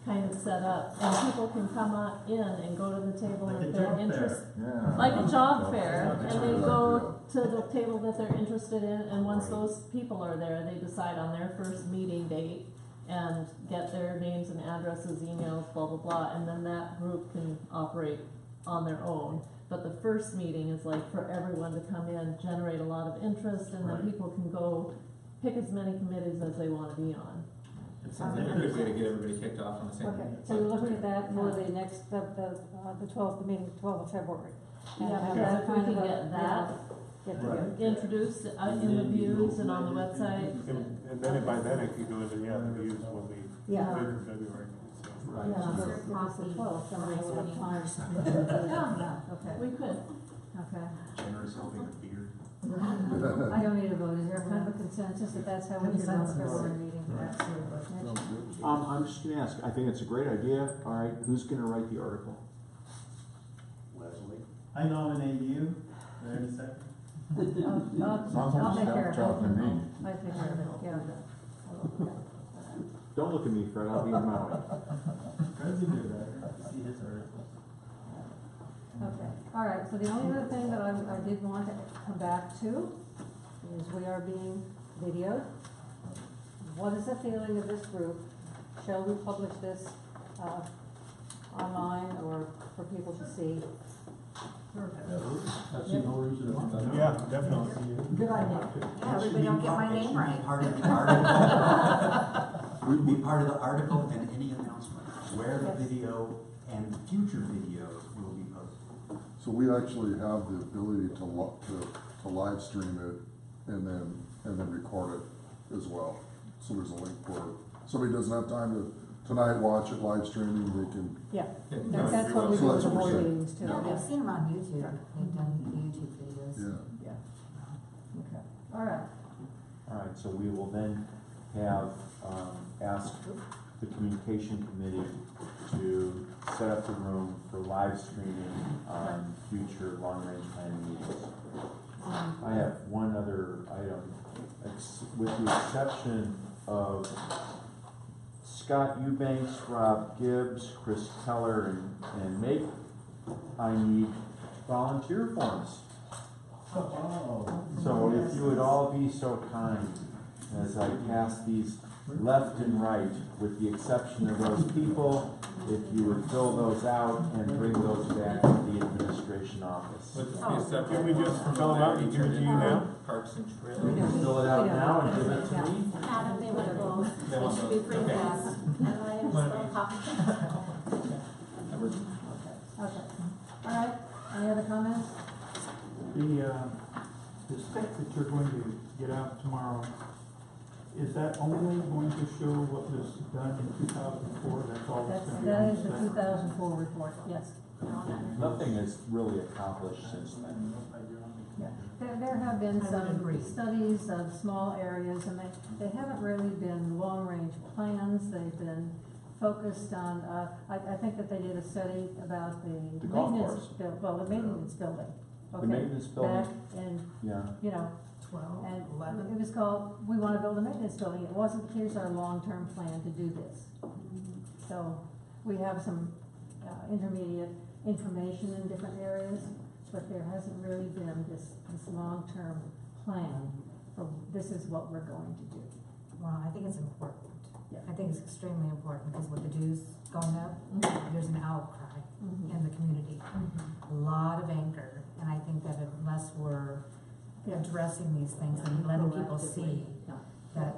kind of set up, and people can come on in and go to the table Like if a they're job interested. Yeah. Like a job fair, Yeah. and they go to the table that they're interested in, and once those people are there, they decide on their first meeting date and get their names and addresses, emails, blah, blah, blah, and then that group can operate on their own. But the first meeting is like for everyone to come in, generate a lot of interest, and then Right. people can go pick as many committees as they wanna be on. It sounds like a good way to get everybody kicked off on the same. okay, so you're looking at that for the next, the 12th, the meeting, 12th of February. And Yeah, have because that if we kind can of a, get that get Right. together. introduced in the views and on the website. And then by then it could go into, the views when we, Yeah. later in February. So. Right. Yeah, Just so for it's the coffee, 12th, somebody will have time. Yeah, Okay, we could. okay. Generous helping of beer. I don't need a vote, is there kind of a consensus that that's how we should run the February meeting? I'm just gonna ask, I think it's a great idea, all right, who's gonna write the article? Leslie? I nominate you, there in a second. Sounds I'll like take a care of staff job to it. me. I take care of it, yeah. Don't look at me, Fred, I'll be in Maui. Fred's a good writer, see his articles. Okay, all right, so the only other thing that I did want to come back to is we are being videoed. What is the feeling of this group? Shall we publish this, online or for people to see? I see no reason not to. Yeah, definitely. Good idea. Yeah, everybody don't get my name right. Part of the article. Would be part of the article and any announcement, where the Yes. video and future videos will be posted. So we actually have the ability to live stream it and then record it as well. So there's a link for, somebody doesn't have time to tonight watch it live streaming, they can. Yeah, Yeah, that's what we So do that's with the what we're board saying. meetings too. Yeah, I've seen them on YouTube, they've done YouTube videos. Yeah. Yeah. Okay, all right. All right, so we will then have, ask the communication committee to set up the room for live streaming on future long-range planning meetings. I have one other item, with the exception of Scott Eubanks, Rob Gibbs, Chris Keller, and Meg, I need volunteer forms. So if you would all be so kind as I pass these left and right, with the exception of those people, if you would fill those out and bring those back to the administration office. What's Can we just fill it out and give it to you now? Parks and Trails. Fill it out now and give it to me? Adam, they want both, They want it should be both. pretty Okay. fast, otherwise I'm still copy. Okay, all right, any other comments? The stick that you're going to get out tomorrow, is that only going to show what was done in 2004? That's all that's going to be on That the is the stick? 2004 report, yes. Nothing is really accomplished since then. Yeah. There have been I would some agree. studies of small areas, and they haven't really been long-range plans. They've been focused on, I think that they did a study about The the golf maintenance, course. the maintenance building. The Okay, maintenance building? Back in, Yeah. you know, 12, and 11. it was called, we want to build a maintenance building. It wasn't, here's our long-term plan to do this. So we have some intermediate information in different areas, but there hasn't really been this long-term plan for this is what we're going to do. Well, I think it's important. Yeah. I think it's extremely important because with the dues going up, there's an outcry in the community. A lot of anger, and I think that unless we're addressing these things and letting people see that,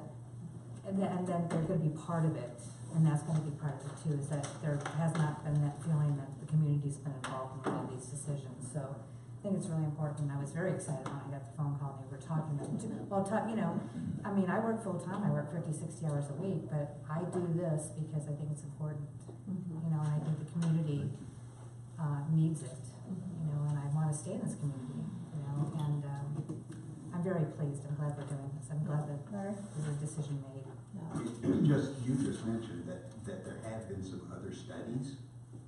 and then they're gonna be part of it, and that's gonna be part of it too, is that there has not been that feeling that the community's been involved in any of these decisions, so I think it's really important. I was very excited when I got the phone call and we were talking about, well, you know, I mean, I work full-time, I work 50, 60 hours a week, but I do this because I think it's important, you know, and I think the community, needs it, you know, and I wanna stay in this community, you know, and, I'm very pleased. I'm glad we're doing this. I'm glad that there's a decision made. You just mentioned that there have been some other studies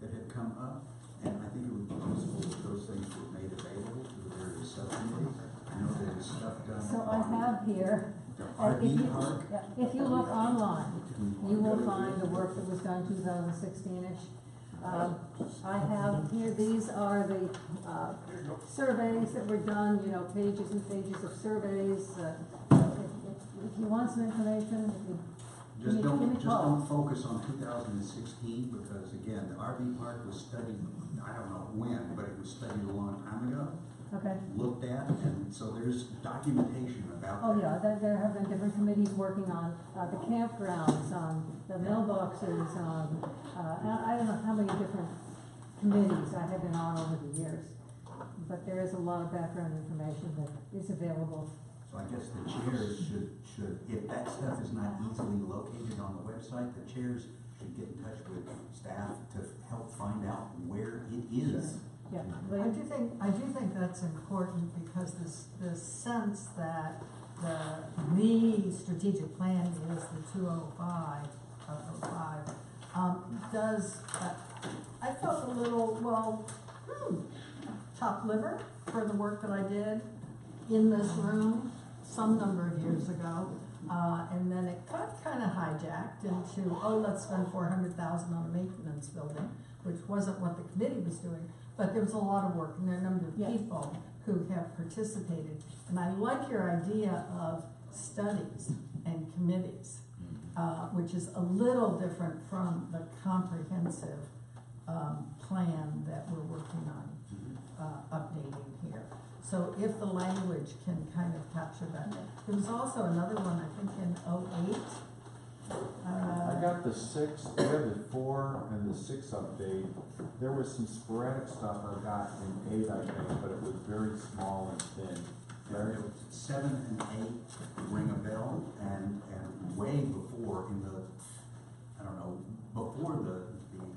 that have come up, and I think it would be useful if those things were made available to the various subcommittees. I know there's stuff done. So I have here, The if RV you, park. if you look online, you will find the work that was done 2016-ish. I have here, these are the surveys that were done, you know, pages and pages of surveys. If you want some information, Just give me a just call. don't focus on 2016, because again, the RV park was studied, I don't know when, but it was studied a long time ago. Okay. Looked at, and so there's documentation about Oh, that. yeah, there have been different committees working on the campgrounds, on the mailboxes, on, I don't know how many different committees I have been on over the years. But there is a lot of background information that is available. So I guess the chairs should, if that stuff is not easily located on the website, the chairs should get in touch with staff to help find out where it is. Yeah. I do think that's important because this sense that the strategic plan is the 205, does, I felt a little, well, chopped liver for the work that I did in this room some number of years ago. And then it got kind of hijacked into, oh, let's spend $400,000 on a maintenance building, which wasn't what the committee was doing. But there was a lot of work, and there are a number of people who have participated. And I like your idea of studies and committees, which is a little different from the comprehensive plan that we're working on updating here. So if the language can kind of capture that. There was also another one, I think in '08. I got the 6, I got the 4 and the 6 update. There was some sporadic stuff I got in 8, I think, but it was very small and thin. There was 7 and 8 ring a bell, and way before in the, I don't know, before the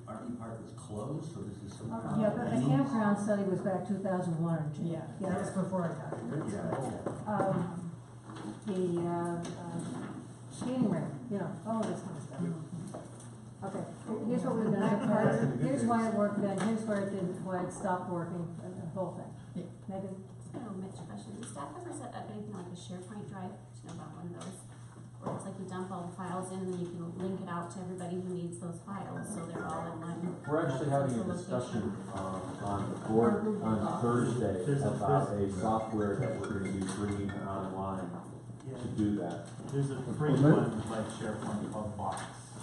RV park was closed, so this is some. Yeah, but the campground study was back 2001 or 2. Yeah, that was before I got here. The skating rink, you know, all this kind of stuff. Okay, here's what we've done. Here's why it worked then, here's where it didn't, why it stopped working, the whole thing. Megan? Oh, Mitch, question. Does staff ever set up anything like a SharePoint drive? Do you know about one of those? Where it's like you dump all the files in and then you can link it out to everybody who needs those files, so they're all in one. We're actually having a discussion on the board on Thursday about a software that we're gonna be bringing online to do that. There's a free one like SharePoint called Box.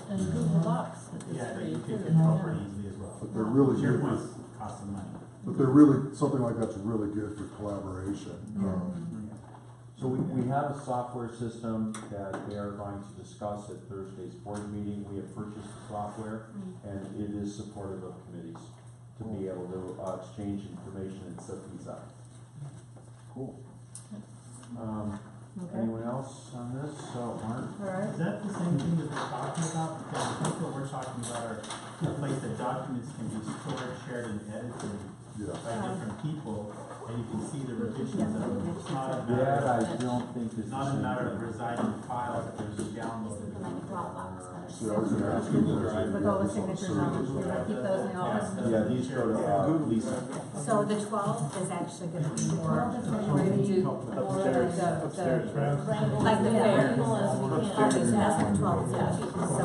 And Google Docs. Yeah, that you can control pretty easily as well. But they're really good SharePoint with, costs some money. but they're really, something like that's really good for collaboration. So we have a software system that they are going to discuss at Thursday's board meeting. We have purchased the software, and it is supportive of committees to be able to exchange information and set these up. Cool. Anyone else on this? So, Mark? Is that the same thing that they're talking about? Because I think what we're talking about are a place that documents can be stored, shared, and edited by different people, and you can see the revisions of them. It's not a matter That I of, don't think is the not a same matter of thing. residing files that are downloaded. See, I was gonna ask you that. With all the signatures on them, you're gonna keep those in the office? Yeah, these go to Lisa. So the 12th is actually gonna be more, we're gonna do more like like the fair. Okay, so that's the 12th, so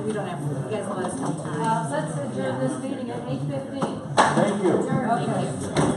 we don't have, you guys will let us know time. Let's adjourn this meeting at 8:15. Thank you. Okay.